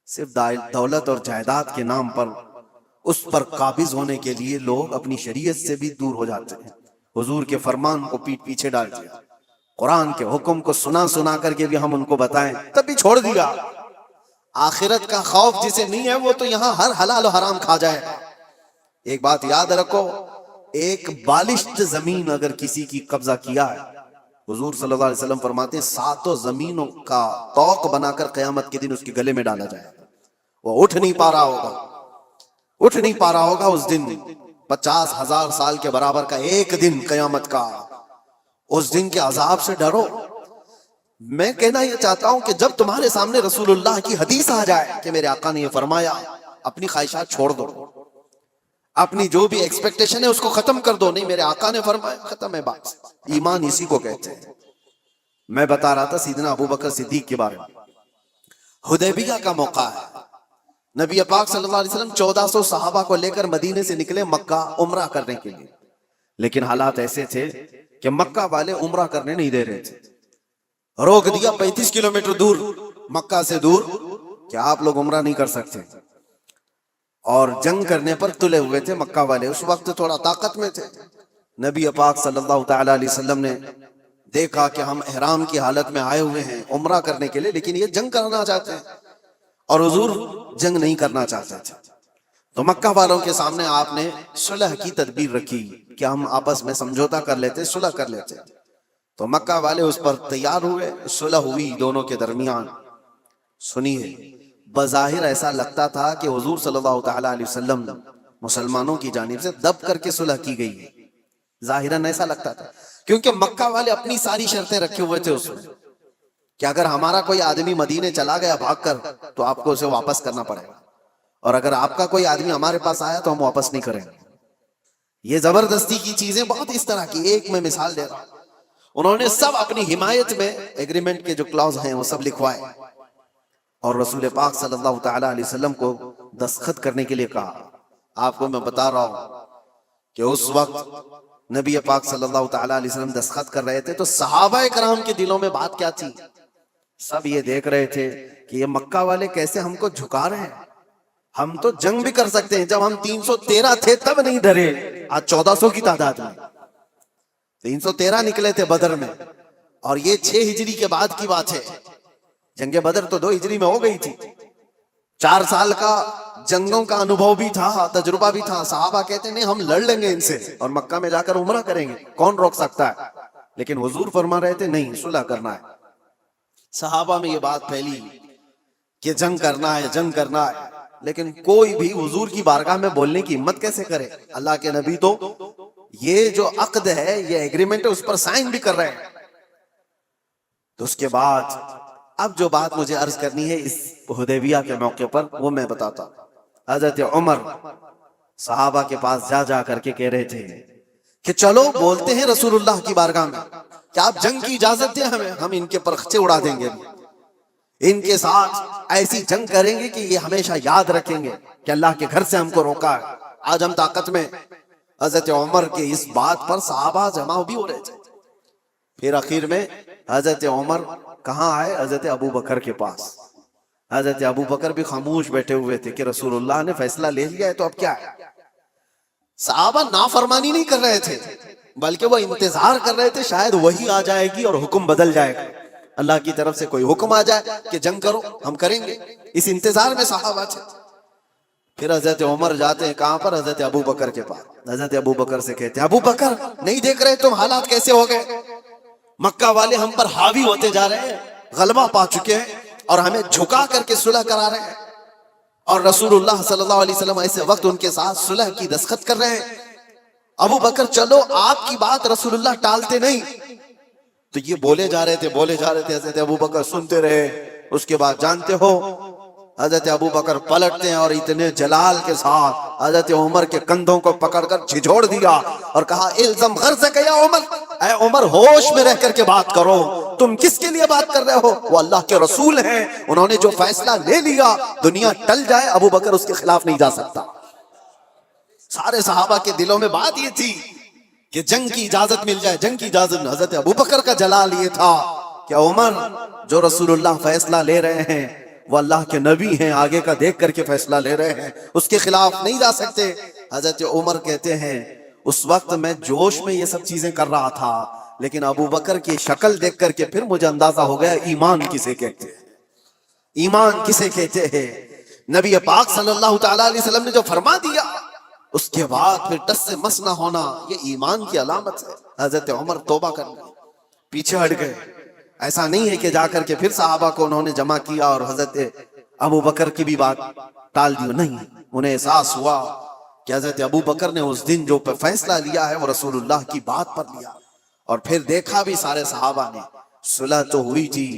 صرف دولت اور جائیداد کے نام پر اس پر قابض ہونے کے لیے لوگ اپنی شریعت سے بھی دور ہو جاتے ہیں. حضور کے فرمان کو پیٹ پیچھے ڈال دیا، قرآن کے حکم کو سنا سنا کر کے بھی ہم ان کو بتائیں تب بھی چھوڑ دیا. آخرت کا خوف جسے نہیں ہے وہ تو یہاں ہر حلال و حرام کھا جائے. ایک بات یاد رکھو، ایک بالشت زمین اگر کسی کی قبضہ کیا ہے، حضور صلی اللہ علیہ وسلم فرماتے ہیں 7 زمینوں کا طوق بنا کر قیامت کے دن اس کے گلے میں ڈالا جائے. وہ اٹھ نہیں پا رہا ہوگا اس دن. 50,000 سال کے برابر کا ایک دن قیامت کا. اس دن کے عذاب سے ڈرو. میں کہنا یہ چاہتا ہوں کہ جب تمہارے سامنے رسول اللہ کی حدیث آ جائے کہ میرے آقا نے یہ فرمایا، اپنی خواہشات چھوڑ دو، اپنی جو بھی ایکسپیکٹیشن ہے اس کو ختم کر دو. نہیں، میرے آقا نے فرمایا، ختم ہے بات. ایمان اسی کو کہتے ہیں. میں بتا رہا تھا سیدنا ابوبکر صدیق کے بارے میں. حدیبیہ کا موقع ہے، نبی پاک صلی اللہ علیہ وسلم 1400 صحابہ کو لے کر مدینے سے نکلے مکہ عمرہ کرنے کے لیے. لیکن حالات ایسے تھے کہ مکہ والے عمرہ کرنے نہیں دے رہے تھے. روک دیا 35 کلومیٹر دور، مکہ سے دور، کہ آپ لوگ عمرہ نہیں کر سکتے. اور جنگ کرنے پر تلے ہوئے تھے مکہ والے. اس وقت تھوڑا طاقت میں تھے. نبی پاک صلی اللہ تعالی علیہ وسلم نے دیکھا کہ ہم احرام کی حالت میں آئے ہوئے ہیں عمرہ کرنے کے لیے، لیکن یہ جنگ کرنا چاہتے ہیں اور حضور جنگ نہیں کرنا چاہتے تھے. تو مکہ والوں کے سامنے آپ نے صلح کی تدبیر رکھی کہ ہم آپس میں سمجھوتا کر لیتے، صلح کر لیتے. تو مکہ والے اس پر تیار ہوئے، صلح ہوئی دونوں کے درمیان. سنیے، بظاہر ایسا لگتا تھا کہ حضور صلی اللہ تعالی علیہ وسلم مسلمانوں کی جانب سے دب کر کے صلح کی گئی ہے. ظاہراً ایسا لگتا تھا، کیونکہ مکہ والے اپنی ساری شرطیں رکھے ہوئے تھے اس میں کہ اگر ہمارا کوئی آدمی مدینے چلا گیا بھاگ کر تو آپ کو اسے واپس کرنا پڑے گا، اور اگر آپ کا کوئی آدمی ہمارے پاس آیا تو ہم واپس نہیں کریں گے. یہ زبردستی کی چیزیں بہت اس طرح کی. ایک میں مثال دے رہا ہوں، انہوں نے سب اپنی حمایت میں ایگریمنٹ کے جو کلاوز ہیں وہ سب لکھوائے اور رسول پاک صلی اللہ تعالی علیہ وسلم کو دستخط کرنے کے لیے کہا. آپ کو میں بتا رہا ہوں کہ اس وقت نبی پاک صلی اللہ تعالی علیہ وسلم دستخط کر رہے تھے تو صحابہ کرام کے دلوں میں بات کیا تھی؟ سب یہ دیکھ رہے تھے کہ یہ مکہ والے کیسے ہم کو جھکا رہے ہیں. ہم تو جنگ بھی کر سکتے ہیں، جب ہم 313 تھے تب نہیں ڈرے. آج 1400 کی تعداد میں 313 نکلے تھے بدر میں، اور یہ 6 ہجری کے بعد کی بات ہے. جنگ بدر تو 2 ہجری میں ہو گئی تھی. 4 سال کا جنگوں کا انوبھو بھی تھا، تجربہ بھی تھا. صحابہ کہتے ہیں نہیں ہم لڑ لیں گے ان سے اور مکہ میں جا کر عمرہ کریں گے، کون روک سکتا ہے. لیکن حضور فرما رہے تھے نہیں، صلح کرنا ہے. صحابہ میں یہ بات پھیلی کہ جنگ کرنا ہے، جنگ کرنا ہے، لیکن کوئی بھی حضور کی بارگاہ میں بولنے کی ہمت کیسے کرے؟ اللہ کے نبی تو یہ جو عقد ہے، یہ ایگریمنٹ ہے، اس پر سائن بھی کر رہے ہیں۔ تو اس کے بعد اب جو بات مجھے عرض کرنی ہے اس حدیبیہ کے موقع پر، وہ میں بتاتا ہوں۔ حضرت عمر صحابہ کے پاس جا جا کر کے کہہ رہے تھے کہ چلو بولتے ہیں رسول اللہ کی بارگاہ میں کہ آپ جنگ کی اجازت دیں ہمیں، ہم ان کے پرخچے اڑا دیں گے، ان کے ساتھ ایسی جنگ کریں گے کہ یہ ہمیشہ یاد رکھیں گے کہ اللہ کے گھر سے ہم کو روکا ہے، آج ہم طاقت میں۔ حضرت عمر کے اس بات پر صحابہ جمع بھی ہو رہے تھے۔ پھر آخر میں حضرت عمر کہاں آئے؟ حضرت ابو بکر کے پاس۔ حضرت ابو بکر بھی خاموش بیٹھے ہوئے تھے کہ رسول اللہ نے فیصلہ لے لیا ہے تو اب کیا ہے؟ صحابہ نافرمانی نہیں کر رہے تھے، بلکہ وہ انتظار کر رہے تھے شاید وہی آ جائے گی اور حکم بدل جائے گا، اللہ کی طرف سے کوئی حکم آ جائے کہ جنگ کرو، ہم کریں گے۔ اس انتظار میں صحابہ تھے۔ پھر حضرت عمر جاتے ہیں کہاں پر؟ حضرت ابو بکر کے پاس۔ حضرت ابو بکر سے کہتے ہیں ابو بکر نہیں دیکھ رہے تم حالات کیسے ہو گئے؟ مکہ والے ہم پر حاوی ہوتے جا رہے ہیں، غلبہ پا چکے ہیں اور ہمیں جھکا کر کے صلح کرا رہے ہیں، اور رسول اللہ صلی اللہ علیہ وسلم ایسے وقت ان کے ساتھ صلح کی دستخط کر رہے ہیں۔ ابو بکر چلو آپ کی بات رسول اللہ ٹالتے نہیں۔ تو یہ بولے جا رہے تھے حضرت ابو بکر سنتے رہے۔ اس کے بعد جانتے ہو حضرت ابو بکر پلٹتے ہیں اور اتنے جلال کے ساتھ حضرت عمر کے کندھوں کو پکڑ کر جھجھوڑ دیا اور کہا الزم غرضک یا عمر، اے عمر ہوش میں رہ کر کے بات کرو، تم کس کے لیے بات کر رہے ہو؟ وہ اللہ کے رسول ہیں، انہوں نے جو فیصلہ لے لیا، دنیا ٹل جائے ابو بکر اس کے خلاف نہیں جا سکتا۔ سارے صحابہ کے دلوں میں بات یہ تھی کہ جنگ کی اجازت مل جائے، جنگ کی اجازت۔ حضرت ابو بکر کا جلال یہ تھا کہ عمر جو رسول اللہ فیصلہ لے رہے ہیں وہ اللہ کے نبی ہیں، آگے کا دیکھ کر کے فیصلہ لے رہے ہیں، اس کے خلاف نہیں جا سکتے۔ حضرت عمر کہتے ہیں اس وقت میں جوش میں یہ سب چیزیں کر رہا تھا، لیکن ابو بکر کی شکل دیکھ کر کے پھر مجھے اندازہ ہو گیا ایمان کسے کہتے ہیں، ایمان کسے کہتے ہیں۔ نبی پاک صلی اللہ تعالی علیہ وسلم نے جو فرما دیا اس کے بعد پھر ٹس سے مس نہ ہونا، یہ ایمان کی علامت ہے۔ حضرت عمر توبہ کر گئے، پیچھے ہٹ گئے۔ ایسا نہیں ہے کہ جا کر کے پھر صحابہ کو انہوں نے جمع کیا اور حضرت ابو بکر کی بھی بات ٹال دی، نہیں، انہیں احساس ہوا کہ حضرت ابو بکر نے اس دن جو فیصلہ لیا ہے وہ رسول اللہ کی بات پر لیا، اور پھر دیکھا بھی سارے صحابہ نے، صلح تو ہوئی تھی،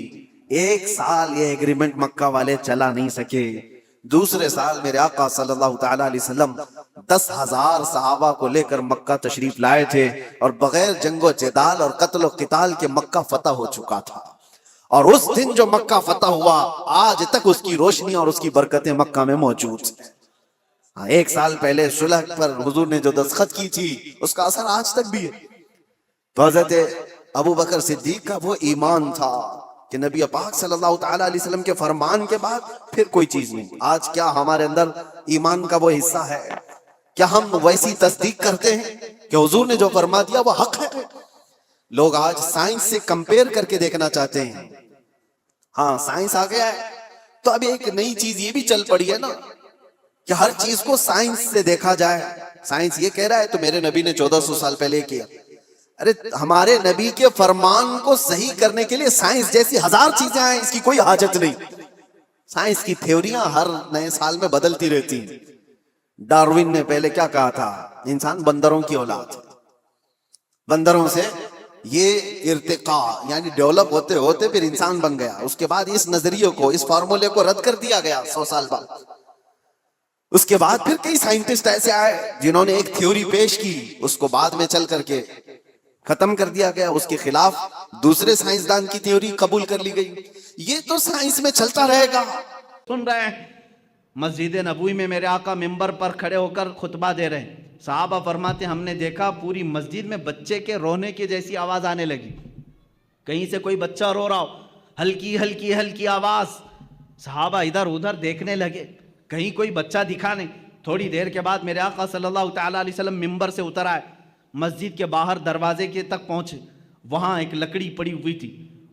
1 سال یہ ایگریمنٹ مکہ والے چلا نہیں سکے۔ دوسرے سال میرے آقا صلی اللہ تعالی علیہ وسلم 10,000 صحابہ کو لے کر مکہ تشریف لائے تھے، اور بغیر جنگ و جدال اور قتل و قتال کے مکہ فتح ہو چکا تھا، اور اس دن جو مکہ فتح ہوا آج تک اس کی روشنی اور اس کی برکتیں مکہ میں موجود ہیں۔ 1 سال پہلے صلح پر حضور نے جو دستخط کی تھی اس کا اثر آج تک بھی ہے۔ تو حضرت ابو بکر صدیق کا وہ ایمان تھا کہ نبی پاک صلی اللہ تعالی علیہ وسلم کے فرمان کے بعد پھر کوئی چیز نہیں۔ آج کیا ہمارے اندر ایمان کا وہ حصہ ہے؟ کیا ہم ویسی تصدیق کرتے ہیں کہ حضور نے جو فرما دیا وہ حق ہے؟ لوگ آج سائنس سے کمپیئر کر کے دیکھنا چاہتے ہیں۔ ہاں سائنس آ گیا ہے تو اب ایک نئی چیز یہ بھی چل پڑی ہے نا کہ ہر چیز کو سائنس سے دیکھا جائے۔ سائنس یہ کہہ رہا ہے تو میرے نبی نے 1400 سال پہلے کیا۔ ارے ہمارے نبی کے فرمان کو صحیح کرنے کے لیے سائنس جیسی 1000 چیزیں آئیں، اس کی کوئی حاجت نہیں۔ سائنس کی تھیوریاں ہر نئے سال میں بدلتی رہتی ہیں۔ ڈاروین نے پہلے کیا کہا تھا؟ انسان بندروں کی اولاد ہے، بندروں سے یہ ارتقاء یعنی ڈیولپ ہوتے ہوتے پھر انسان بن گیا۔ اس کے بعد اس نظریے کو، اس فارمولے کو رد کر دیا گیا 100 سال بعد۔ اس کے بعد پھر کئی سائنٹسٹ ایسے آئے جنہوں نے ایک تھیوری پیش کی، اس کو بعد میں چل کر کے ختم کر دیا گیا، اس کے خلاف دوسرے سائنسدان کی تھیوری قبول کر لی گئی۔ یہ تو سائنس میں چلتا رہے گا۔ سن رہے ہیں مسجد نبوی میں میرے آقا ممبر پر کھڑے ہو کر خطبہ دے رہے ہیں، صحابہ فرماتے ہیں ہم نے دیکھا پوری مسجد میں بچے کے رونے کی جیسی آواز آنے لگی، کہیں سے کوئی بچہ رو رہا ہو، ہلکی ہلکی ہلکی آواز۔ صحابہ ادھر ادھر دیکھنے لگے، کہیں کوئی بچہ دکھا نہیں۔ تھوڑی دیر کے بعد میرے آقا صلی اللہ تعالی علیہ وسلم ممبر سے اتر آئے، مسجد کے باہر دروازے کے تک پہنچے، وہاں ایک لکڑی پڑی ہوئی تھی۔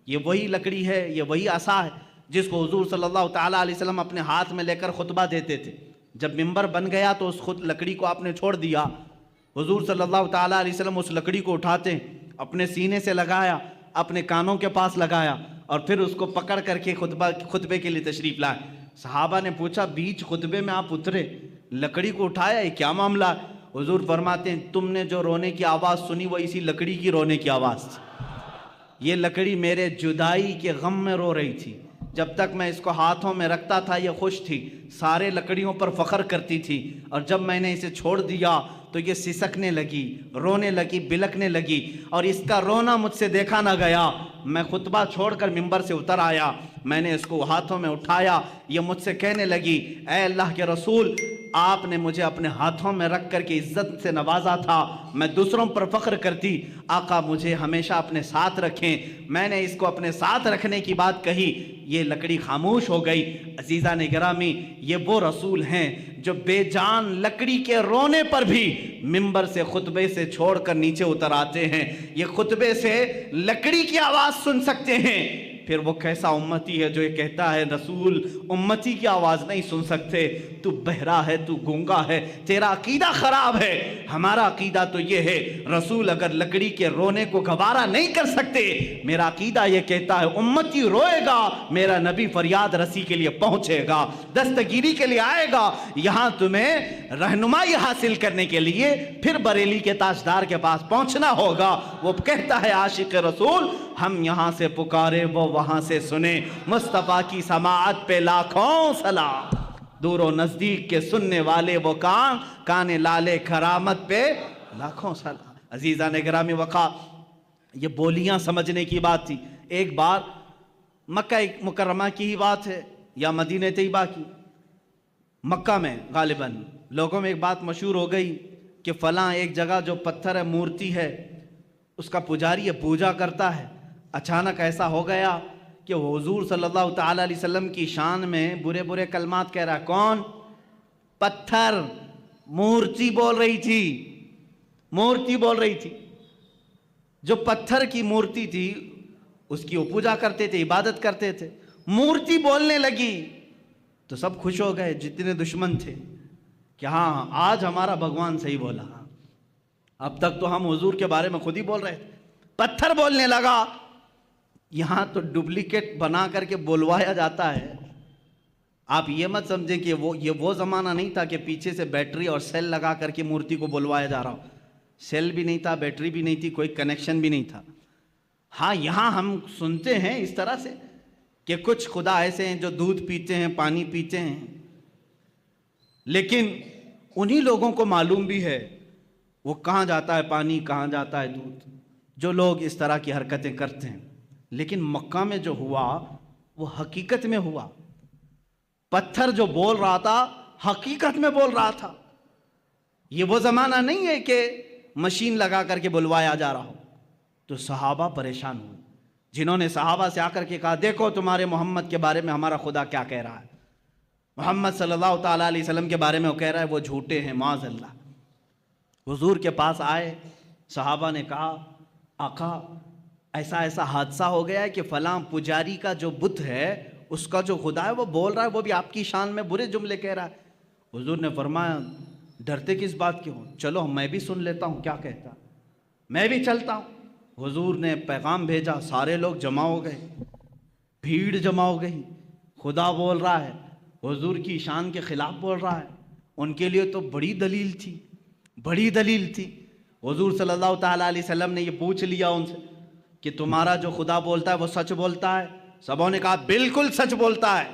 یہ وہی لکڑی ہے، یہ وہی عصا ہے جس کو حضور صلی اللہ تعالی علیہ وسلم اپنے ہاتھ میں لے کر خطبہ دیتے تھے۔ جب ممبر بن گیا تو اس لکڑی کو آپ نے چھوڑ دیا۔ حضور صلی اللہ تعالی علیہ وسلم اس لکڑی کو اٹھاتے، اپنے سینے سے لگایا، اپنے کانوں کے پاس لگایا اور پھر اس کو پکڑ کر کے خطبے کے لیے تشریف لائے. صحابہ نے پوچھا بیچ خطبے میں آپ اترے, لکڑی کو اٹھایا, یہ کیا معاملہ ہے؟ حضور فرماتے ہیں تم نے جو رونے کی آواز سنی وہ اسی لکڑی کی رونے کی آواز تھی. یہ لکڑی میرے جدائی کے غم میں رو رہی تھی. جب تک میں اس کو ہاتھوں میں رکھتا تھا یہ خوش تھی, سارے لکڑیوں پر فخر کرتی تھی, اور جب میں نے اسے چھوڑ دیا تو یہ سسکنے لگی, رونے لگی, بلکنے لگی, اور اس کا رونا مجھ سے دیکھا نہ گیا. میں خطبہ چھوڑ کر منبر سے اتر آیا, میں نے اس کو ہاتھوں میں اٹھایا, یہ مجھ سے کہنے لگی اے اللہ کے رسول آپ نے مجھے اپنے ہاتھوں میں رکھ کر کے عزت سے نوازا تھا, میں دوسروں پر فخر کرتی, آقا مجھے ہمیشہ اپنے ساتھ رکھیں. میں نے اس کو اپنے ساتھ رکھنے کی بات کہی, یہ لکڑی خاموش ہو گئی. عزیزان گرامی, یہ وہ رسول ہیں جو بے جان لکڑی کے رونے پر بھی منبر سے خطبے سے چھوڑ کر نیچے اتر آتے ہیں. یہ خطبے سے لکڑی کی آواز سن سکتے ہیں. پھر وہ کیسا امتی ہے جو یہ کہتا ہے رسول امتی کی آواز نہیں سن سکتے, تو بہرا ہے, تو گونگا ہے, تیرا عقیدہ خراب ہے. ہمارا عقیدہ تو یہ ہے رسول اگر لکڑی کے رونے کو گوارا نہیں کر سکتے, میرا عقیدہ یہ کہتا ہے امتی روئے گا, میرا نبی فریاد رسی کے لیے پہنچے گا, دستگیری کے لیے آئے گا. یہاں تمہیں رہنمائی حاصل کرنے کے لیے پھر بریلی کے تاجدار کے پاس پہنچنا ہوگا. وہ کہتا ہے عاشق رسول ہم یہاں سے پکارے وہ وہاں سے سنے, مصطفیٰ کی سماعت پہ لاکھوں سلام, دور و نزدیک کے سننے والے وہ کان لالے کرامت پہ لاکھوں سلام. عزیزان گرامی وقا, یہ بولیاں سمجھنے کی بات تھی. ایک بار مکہ مکرمہ کی ہی بات ہے یا مدینہ طیبہ کی, مکہ میں غالباً لوگوں میں ایک بات مشہور ہو گئی کہ فلاں ایک جگہ جو پتھر ہے مورتی ہے اس کا پجاری یہ پوجا کرتا ہے. اچانک ایسا ہو گیا کہ حضور صلی اللہ تعالیٰ علیہ وسلم کی شان میں برے برے کلمات کہہ رہا ہے. کون؟ پتھر. مورتی بول رہی تھی, مورتی بول رہی تھی. جو پتھر کی مورتی تھی اس کی وہ پوجا کرتے تھے, عبادت کرتے تھے. مورتی بولنے لگی تو سب خوش ہو گئے جتنے دشمن تھے کہ ہاں آج ہمارا بھگوان صحیح بولا. اب تک تو ہم حضور کے بارے میں خود ہی بول رہے تھے, پتھر بولنے لگا. یہاں تو ڈپلیکیٹ بنا کر کے بولوایا جاتا ہے. آپ یہ مت سمجھیں کہ یہ وہ زمانہ نہیں تھا کہ پیچھے سے بیٹری اور سیل لگا کر کے مورتی کو بلوایا جا رہا ہو. سیل بھی نہیں تھا, بیٹری بھی نہیں تھی, کوئی کنیکشن بھی نہیں تھا. ہاں یہاں ہم سنتے ہیں اس طرح سے کہ کچھ خدا ایسے ہیں جو دودھ پیتے ہیں, پانی پیتے ہیں, لیکن انہی لوگوں کو معلوم بھی ہے وہ کہاں جاتا ہے پانی, کہاں جاتا ہے دودھ, جو لوگ اس طرح کی حرکتیں کرتے ہیں. لیکن مکہ میں جو ہوا وہ حقیقت میں ہوا. پتھر جو بول رہا تھا حقیقت میں بول رہا تھا. یہ وہ زمانہ نہیں ہے کہ مشین لگا کر کے بلوایا جا رہا ہو. تو صحابہ پریشان ہوئے, جنہوں نے صحابہ سے آ کر کے کہا دیکھو تمہارے محمد کے بارے میں ہمارا خدا کیا کہہ رہا ہے. محمد صلی اللہ تعالیٰ علیہ وسلم کے بارے میں وہ کہہ رہا ہے وہ جھوٹے ہیں معاذ اللہ. حضور کے پاس آئے, صحابہ نے کہا آقا ایسا ایسا حادثہ ہو گیا ہے کہ فلاں پجاری کا جو بت ہے اس کا جو خدا ہے وہ بول رہا ہے, وہ بھی آپ کی شان میں برے جملے کہہ رہا ہے. حضور نے فرمایا ڈرتے کس بات کے ہو, چلو میں بھی سن لیتا ہوں کیا کہتا, میں بھی چلتا ہوں. حضور نے پیغام بھیجا, سارے لوگ جمع ہو گئے, بھیڑ جمع ہو گئی. خدا بول رہا ہے, حضور کی شان کے خلاف بول رہا ہے. ان کے لیے تو بڑی دلیل تھی, بڑی دلیل تھی. حضور صلی اللہ تعالیٰ علیہ وسلم نے یہ پوچھ لیا ان سے کہ تمہارا جو خدا بولتا ہے وہ سچ بولتا ہے؟ سبوں نے کہا بالکل سچ بولتا ہے,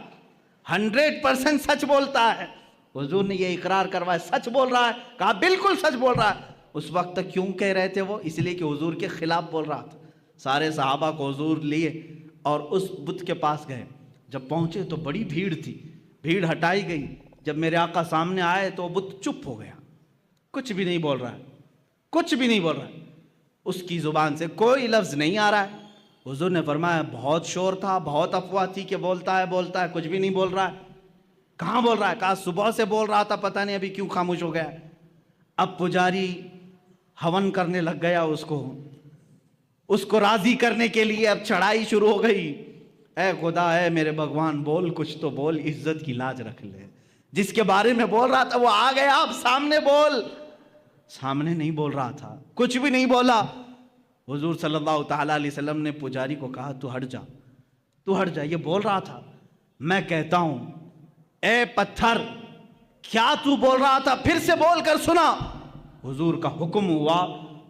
100% سچ بولتا ہے. حضور نے یہ اقرار کروایا سچ بول رہا ہے, کہا بالکل سچ بول رہا ہے. اس وقت تک کیوں کہہ رہے تھے وہ؟ اس لیے کہ حضور کے خلاف بول رہا تھا. سارے صحابہ کو حضور لیے اور اس بت کے پاس گئے. جب پہنچے تو بڑی بھیڑ تھی, بھیڑ ہٹائی گئی. جب میرے آقا سامنے آئے تو وہ بت چپ ہو گیا, کچھ بھی نہیں بول رہا ہے, کچھ بھی نہیں بول رہا ہے, اس کی زبان سے کوئی لفظ نہیں آ رہا ہے. حضور نے فرمایا بہت شور تھا, بہت افواہ تھی کہ بولتا ہے, کچھ بھی نہیں بول رہا ہے. کہاں بول رہا ہے؟ کہا صبح سے بول رہا تھا, پتہ نہیں ابھی کیوں خاموش ہو گیا. اب پجاری ہون کرنے لگ گیا, اس کو راضی کرنے کے لیے اب چڑھائی شروع ہو گئی. اے خدا, اے میرے بھگوان, بول کچھ تو بول, عزت کی لاج رکھ لے. جس کے بارے میں بول رہا تھا وہ آ گیا, اب سامنے بول. سامنے نہیں بول رہا تھا, کچھ بھی نہیں بولا. حضور صلی اللہ تعالیٰ علیہ وسلم نے پجاری کو کہا تو ہٹ جا, تو ہٹ جا، یہ بول رہا تھا۔ میں کہتا ہوں اے پتھر کیا تو بول رہا تھا؟ پھر سے بول کر سنا۔ حضور کا حکم ہوا،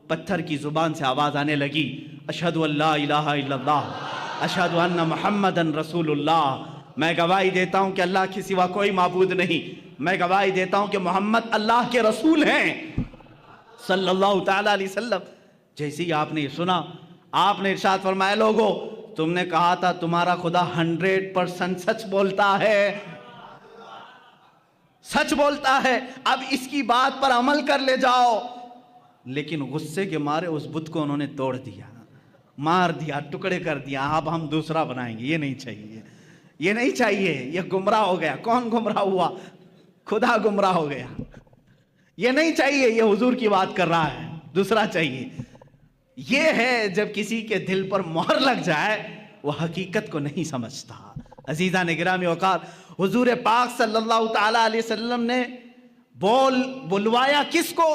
پتھر کی زبان سے آواز آنے لگی، اشہد ان لا الہ الا اللہ اشہد ان محمدن رسول اللہ، میں گواہی دیتا ہوں کہ اللہ کے سوا کوئی معبود نہیں، میں گواہی دیتا ہوں کہ محمد اللہ کے رسول ہیں صلی اللہ تعالیٰ علیہ وسلم۔ جیسے ہی آپ نے یہ سنا، آپ نے ارشاد فرمایا، لوگو تم نے کہا تھا تمہارا خدا 100% سچ بولتا ہے، سچ بولتا ہے، اب اس کی بات پر عمل کر لے جاؤ۔ لیکن غصے کے مارے اس بت کو انہوں نے توڑ دیا، مار دیا، ٹکڑے کر دیا۔ اب ہم دوسرا بنائیں گے، یہ نہیں چاہیے، یہ نہیں چاہیے، یہ گمراہ ہو گیا۔ کون گمراہ ہوا؟ خدا گمراہ ہو گیا۔ یہ نہیں چاہیے، یہ حضور کی بات کر رہا ہے، دوسرا چاہیے۔ یہ ہے جب کسی کے دل پر مہر لگ جائے وہ حقیقت کو نہیں سمجھتا۔ عزیزان گرامی اوقات، حضور پاک صلی اللہ تعالیٰ علیہ وسلم نے بلوایا کس کو؟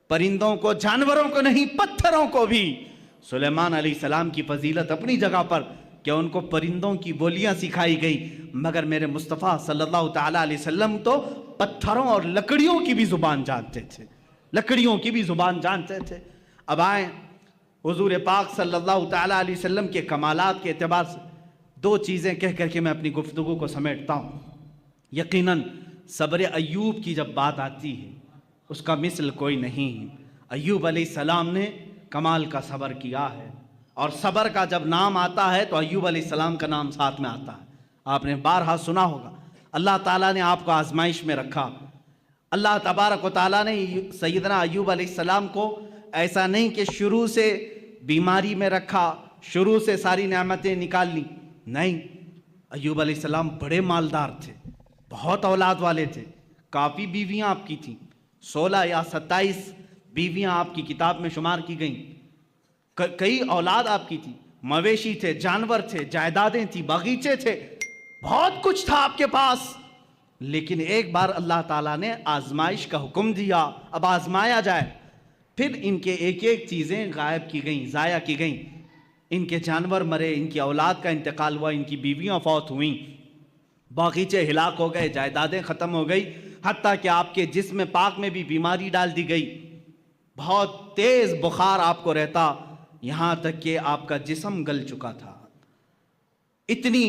پرندوں کو، جانوروں کو نہیں، پتھروں کو بھی۔ سلیمان علیہ السلام کی فضیلت اپنی جگہ پر کہ ان کو پرندوں کی بولیاں سکھائی گئی، مگر میرے مصطفیٰ صلی اللہ تعالیٰ علیہ وسلم تو پتھروں اور لکڑیوں کی بھی زبان جانتے تھے، لکڑیوں کی بھی زبان جانتے تھے۔ اب آئیں حضور پاک صلی اللہ تعالیٰ علیہ وسلم کے کمالات کے اعتبار سے دو چیزیں کہہ کر کے میں اپنی گفتگو کو سمیٹتا ہوں۔ یقیناً صبر ایوب کی جب بات آتی ہے اس کا مثل کوئی نہیں۔ ایوب علیہ السلام نے کمال کا صبر کیا ہے، اور صبر کا جب نام آتا ہے تو ایوب علیہ السلام کا نام ساتھ میں آتا ہے۔ آپ نے بارہا سنا ہوگا، اللہ تعالیٰ نے آپ کو آزمائش میں رکھا۔ اللہ تبارک و تعالیٰ نے سیدنا ایوب علیہ السلام کو ایسا نہیں کہ شروع سے بیماری میں رکھا، شروع سے ساری نعمتیں نکال لی، نہیں۔ ایوب علیہ السلام بڑے مالدار تھے، بہت اولاد والے تھے، کافی بیویاں آپ کی تھیں، 16 یا 27 بیویاں آپ کی کتاب میں شمار کی گئیں، کئی اولاد آپ کی تھی، مویشی تھے، جانور تھے، جائیدادیں تھیں، باغیچے تھے، بہت کچھ تھا آپ کے پاس۔ لیکن ایک بار اللہ تعالیٰ نے آزمائش کا حکم دیا، اب آزمایا جائے۔ پھر ان کے ایک ایک چیزیں غائب کی گئیں، ضائع کی گئیں، ان کے جانور مرے، ان کی اولاد کا انتقال ہوا، ان کی بیویاں فوت ہوئیں، باغیچے ہلاک ہو گئے، جائیدادیں ختم ہو گئی، حتیٰ کہ آپ کے جسم پاک میں بھی بیماری ڈال دی گئی، بہت تیز بخار آپ کو رہتا، یہاں تک کہ آپ کا جسم گل چکا تھا، اتنی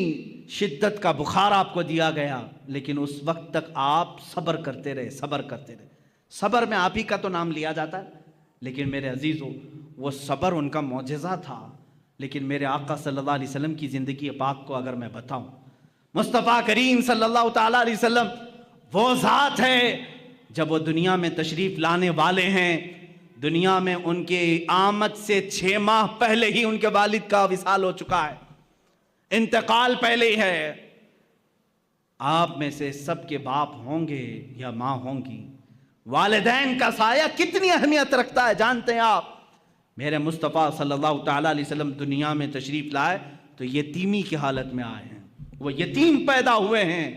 شدت کا بخار آپ کو دیا گیا۔ لیکن اس وقت تک آپ صبر کرتے رہے، صبر کرتے رہے۔ صبر میں آپ ہی کا تو نام لیا جاتا ہے، لیکن میرے عزیزو وہ صبر ان کا معجزہ تھا۔ لیکن میرے آقا صلی اللہ علیہ وسلم کی زندگی پاک کو اگر میں بتاؤں، مصطفیٰ کریم صلی اللہ تعالیٰ علیہ وسلم وہ ذات ہے جب وہ دنیا میں تشریف لانے والے ہیں، دنیا میں ان کے آمد سے 6 ماہ پہلے ہی ان کے والد کا وصال ہو چکا ہے، انتقال پہلے ہی ہے۔ آپ میں سے سب کے باپ ہوں گے یا ماں ہوں گی، والدین کا سایہ کتنی اہمیت رکھتا ہے جانتے ہیں آپ؟ میرے مصطفیٰ صلی اللہ تعالیٰ علیہ وسلم دنیا میں تشریف لائے تو یتیمی کی حالت میں آئے ہیں، وہ یتیم پیدا ہوئے ہیں،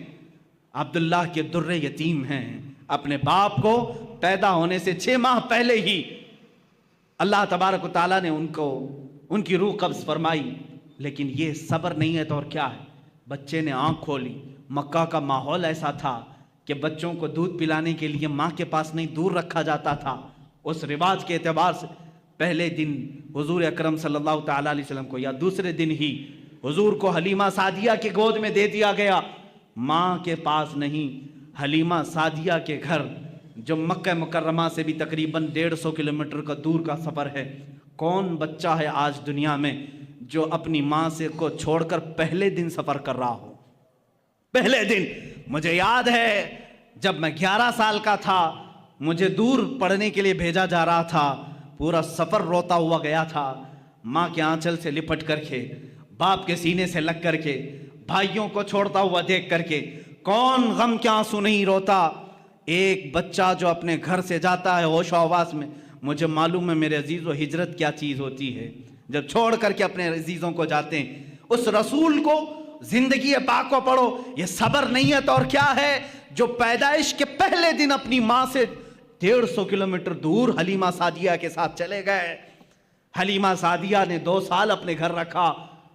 عبداللہ کے در یتیم ہیں، اپنے باپ کو پیدا ہونے سے 6 ماہ پہلے ہی اللہ تبارک و تعالیٰ نے ان کی روح قبض فرمائی۔ لیکن یہ صبر نہیں ہے تو اور کیا ہے؟ بچے نے آنکھ کھولی، مکہ کا ماحول ایسا تھا کہ بچوں کو دودھ پلانے کے لیے ماں کے پاس نہیں، دور رکھا جاتا تھا۔ اس رواج کے اعتبار سے پہلے دن حضور اکرم صلی اللہ تعالیٰ علیہ وسلم کو یا دوسرے دن ہی حضور کو حلیمہ سعدیہ کی گود میں دے دیا گیا، ماں کے پاس نہیں، حلیمہ سعدیہ کے گھر، جو مکہ مکرمہ سے بھی تقریباً 150 کلومیٹر کا دور کا سفر ہے۔ کون بچہ ہے آج دنیا میں جو اپنی ماں سے کو چھوڑ کر پہلے دن سفر کر رہا ہو؟ پہلے دن مجھے یاد ہے جب میں 11 سال کا تھا، مجھے دور پڑھنے کے لیے بھیجا جا رہا تھا، پورا سفر روتا ہوا گیا تھا، ماں کے آنچل سے لپٹ کر کے، باپ کے سینے سے لگ کر کے، بھائیوں کو چھوڑتا ہوا دیکھ کر کے، کون غم کے آنسو نہیں روتا؟ ایک بچہ جو اپنے گھر سے جاتا ہے ہوش و حواس میں، مجھے معلوم ہے میرے عزیز و ہجرت کیا چیز ہوتی ہے، جب چھوڑ کر کے اپنے عزیزوں کو جاتے ہیں۔ اس رسول کو، زندگی پاک کو پڑھو، یہ صبر نہیں ہے تو اور کیا ہے؟ جو پیدائش کے پہلے دن اپنی ماں سے 150 کلومیٹر دور حلیمہ سعدیہ کے ساتھ چلے گئے۔ حلیمہ سعدیہ نے 2 سال اپنے گھر رکھا،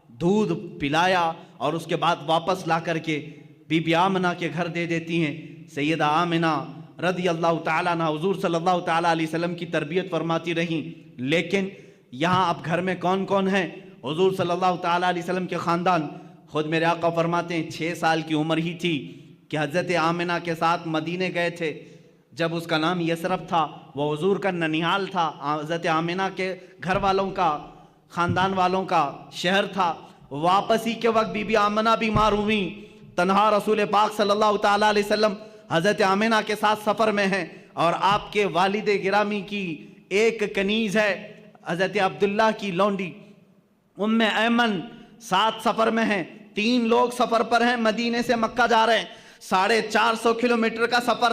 دودھ پلایا اور اس کے بعد واپس لا کر کے بی بی آمنہ کے گھر دے دیتی ہیں۔ سیدہ آمنہ رضی اللہ تعالیٰ عنہ حضور صلی اللہ تعالیٰ علیہ وسلم کی تربیت فرماتی رہیں، لیکن یہاں اب گھر میں کون کون ہیں؟ حضور صلی اللہ تعالیٰ علیہ وسلم کے خاندان۔ خود میرے آقا فرماتے ہیں 6 سال کی عمر ہی تھی کہ حضرت آمنہ کے ساتھ مدینے گئے تھے، جب اس کا نام یثرب تھا، وہ حضور کا ننیال تھا، حضرت آمنہ کے گھر والوں کا، خاندان والوں کا شہر تھا۔ واپسی کے وقت بی بی آمنہ بیمار ہوئیں، تنہا رسول پاک صلی اللہ تعالیٰ علیہ وسلم حضرت آمنہ کے ساتھ سفر میں ہیں، اور آپ کے والد گرامی کی ایک کنیز ہے حضرت عبداللہ کی لونڈی ام ایمن، ساتھ سفر میں ہیں، 3 لوگ سفر پر ہیں، مدینے سے مکہ جا رہے ہیں، 450 کلومیٹر کا سفر،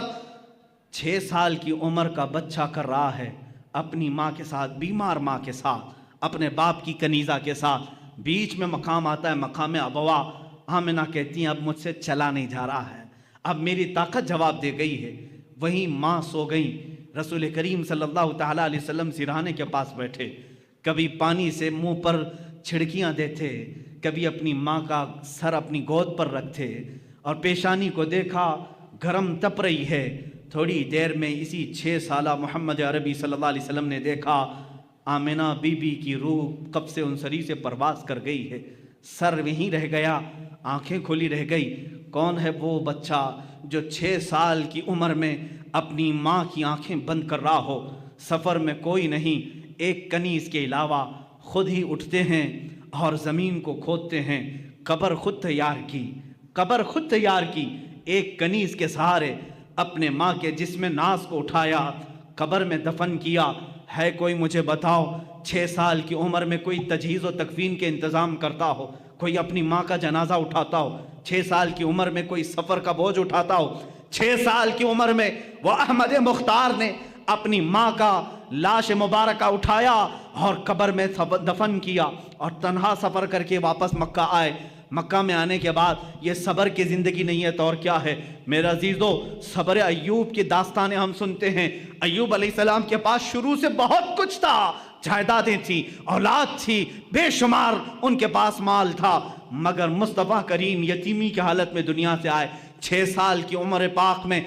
6 سال کی عمر کا بچہ کر رہا ہے اپنی ماں کے ساتھ، بیمار ماں کے ساتھ، اپنے باپ کی کنیزہ کے ساتھ۔ بیچ میں مقام آتا ہے، مقام ابوا۔ آمنہ کہتی ہیں اب مجھ سے چلا نہیں جا رہا ہے، اب میری طاقت جواب دے گئی ہے۔ وہیں ماں سو گئیں، رسول کریم صلی اللہ تعالیٰ علیہ وسلم سرہانے کے پاس بیٹھے، کبھی پانی سے منہ پر چھڑکیاں دیتے، کبھی اپنی ماں کا سر اپنی گود پر رکھتے، اور پیشانی کو دیکھا گرم تپ رہی ہے۔ تھوڑی دیر میں اسی 6 سالہ محمد عربی صلی اللہ علیہ وسلم نے دیکھا آمنہ بی بی کی روح قبض انصری سے پرواز کر گئی ہے، سر وہیں رہ گیا، آنکھیں کھلی رہ گئی۔ کون ہے وہ بچہ جو 6 سال کی عمر میں اپنی ماں کی آنکھیں بند کر رہا ہو؟ سفر میں کوئی نہیں، ایک کنیز کے علاوہ خود ہی اٹھتے ہیں اور زمین کو کھودتے ہیں، قبر خود تیار کی، قبر خود تیار کی، ایک کنیز کے سہارے اپنے ماں کے جسم ناز کو اٹھایا، قبر میں دفن کیا۔ ہے کوئی مجھے بتاؤ 6 سال کی عمر میں کوئی تجہیز و تکفین کے انتظام کرتا ہو، کوئی اپنی ماں کا جنازہ اٹھاتا ہو؟ 6 سال کی عمر میں کوئی سفر کا بوجھ اٹھاتا ہو؟ 6 سال کی عمر میں وہ احمد مختار نے اپنی ماں کا لاش مبارکہ اٹھایا اور قبر میں دفن کیا، اور تنہا سفر کر کے واپس مکہ آئے۔ مکہ میں آنے کے بعد یہ صبر کی زندگی نہیں ہے تو اور کیا ہے؟ میرا عزیزو، صبر ایوب کی داستانیں ہم سنتے ہیں۔ ایوب علیہ السلام کے پاس شروع سے بہت کچھ تھا، جائیدادیں تھیں، اولاد تھی، بے شمار ان کے پاس مال تھا، مگر مصطفیٰ کریم یتیمی کی حالت میں دنیا سے آئے۔ 6 سال کی عمر پاک میں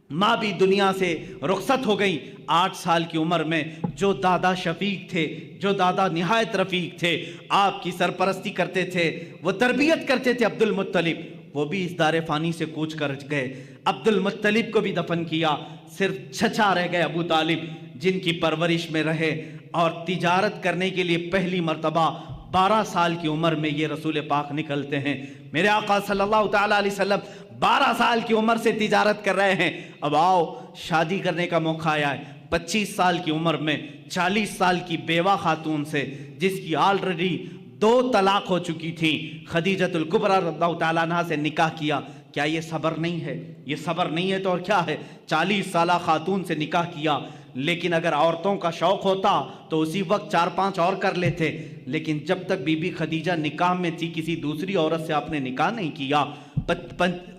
ماں بھی دنیا سے رخصت ہو گئی۔ 8 سال کی عمر میں جو دادا شفیق تھے، جو دادا نہایت رفیق تھے، آپ کی سرپرستی کرتے تھے، وہ تربیت کرتے تھے، عبد المطلب، وہ بھی اس دار فانی سے کوچ کر گئے۔ عبد المطلب کو بھی دفن کیا، صرف چچا رہ گئے ابو طالب، جن کی پرورش میں رہے، اور تجارت کرنے کے لیے پہلی مرتبہ 12 سال کی عمر میں یہ رسول پاک نکلتے ہیں۔ میرے آقا صلی اللہ تعالیٰ علیہ وسلم 12 سال کی عمر سے تجارت کر رہے ہیں۔ اب آؤ شادی کرنے کا موقع آیا ہے، 25 سال کی عمر میں 40 سال کی بیوہ خاتون سے، جس کی آلریڈی 2 طلاق ہو چکی تھی، خدیجۃ الکبریٰ رضی اللہ تعالیٰ عنہ سے نکاح کیا۔ کیا یہ صبر نہیں ہے؟ یہ صبر نہیں ہے تو اور کیا ہے؟ 40 سالہ خاتون سے نکاح کیا، لیکن اگر عورتوں کا شوق ہوتا تو اسی وقت 4-5 اور کر لیتے، لیکن جب تک بی بی خدیجہ نکاح میں تھی کسی دوسری عورت سے آپ نے نکاح نہیں کیا۔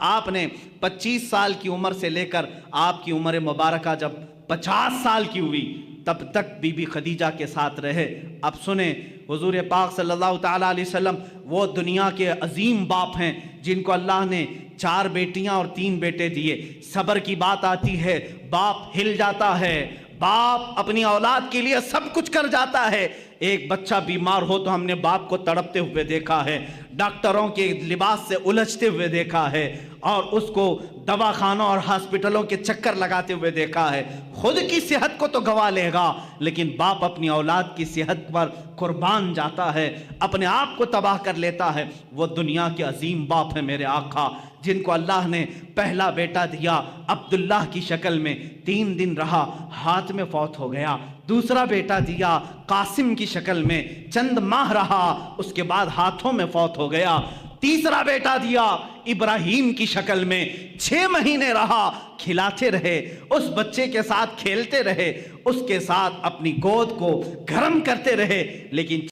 آپ نے 25 سال کی عمر سے لے کر آپ کی عمر مبارکہ جب 50 سال کی ہوئی تب تک بی بی خدیجہ کے ساتھ رہے۔ اب سنیں، حضور پاک صلی اللہ تعالیٰ علیہ وسلم وہ دنیا کے عظیم باپ ہیں جن کو اللہ نے 4 بیٹیاں اور 3 بیٹے دیے۔ صبر کی بات آتی ہے، باپ ہل جاتا ہے، باپ اپنی اولاد کے لیے سب کچھ کر جاتا ہے۔ ایک بچہ بیمار ہو تو ہم نے باپ کو تڑپتے ہوئے دیکھا ہے، ڈاکٹروں کے لباس سے الجھتے ہوئے دیکھا ہے، اور اس کو دواخانوں اور ہاسپٹلوں کے چکر لگاتے ہوئے دیکھا ہے۔ خود کی صحت کو تو گوا لے گا، لیکن باپ اپنی اولاد کی صحت پر قربان جاتا ہے، اپنے آپ کو تباہ کر لیتا ہے۔ وہ دنیا کے عظیم باپ ہیں میرے آقا، جن کو اللہ نے پہلا بیٹا دیا عبداللہ کی شکل میں، 3 دن رہا، ہاتھ میں فوت ہو گیا۔ دوسرا بیٹا دیا قاسم کی شکل میں، چند ماہ رہا، اس کے بعد ہاتھوں میں فوت ہو گیا۔ تیسرا بیٹا دیا ابراہیم کی شکل میں، 6 مہینے رہا، کھلاتے رہے، اس بچے کے ساتھ کھیلتے رہے، اس کے ساتھ اپنی گود کو گرم کرتے رہے، لیکن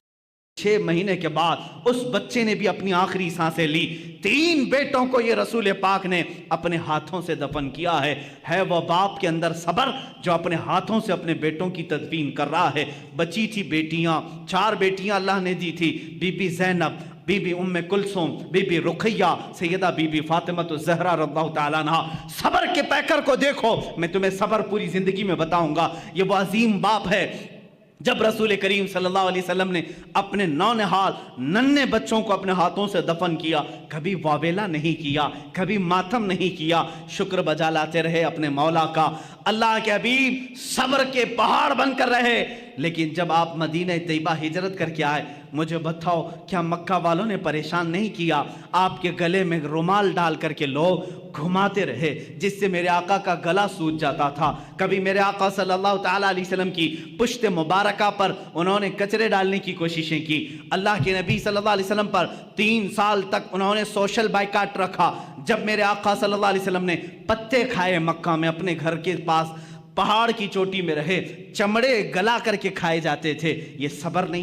6 مہینے کے بعد اس بچے نے بھی اپنی آخری سانسیں لی. 3 بیٹوں کو یہ رسول پاک نے اپنے ہاتھوں سے دفن کیا ہے وہ باپ کے اندر صبر جو اپنے ہاتھوں سے اپنے بیٹوں کی تدفین کر رہا ہے. بچی تھی بیٹیاں، 4 بیٹیاں اللہ نے دی تھی، بی بی زینب، بی بی ام کلثوم، بی بی رقیہ، سیدہ بی بی فاطمہ الزہرا رضی اللہ تعالیٰ عنہا. صبر کے پیکر کو دیکھو. میں تمہیں صبر پوری زندگی میں بتاؤں گا. یہ وہ عظیم باپ ہے جب رسول کریم صلی اللہ علیہ وسلم نے اپنے نونہال ننھے بچوں کو اپنے ہاتھوں سے دفن کیا، کبھی واویلا نہیں کیا، کبھی ماتم نہیں کیا، شکر بجا لاتے رہے اپنے مولا کا. اللہ کے حبیب صبر کے پہاڑ بن کر رہے. لیکن جب آپ مدینہ طیبہ ہجرت کر کے آئے، مجھے بتاؤ کیا مکہ والوں نے پریشان نہیں کیا؟ آپ کے گلے میں رومال ڈال کر کے لوگ گھماتے رہے جس سے میرے آقا کا گلا سوج جاتا تھا. کبھی میرے آقا صلی اللہ تعالیٰ علیہ وسلم کی پشت مبارکہ پر انہوں نے کچرے ڈالنے کی کوششیں کی. اللہ کے نبی صلی اللہ علیہ وسلم پر 3 سال تک انہوں نے سوشل بائیکاٹ رکھا. جب میرے آقا صلی اللہ علیہ وسلم نے پتے کھائے مکہ میں، اپنے گھر کے پاس پہاڑ کی چوٹی میں رہے، چمڑے گلا کر کے کھائے جاتے تھے. یہ صبر نہیں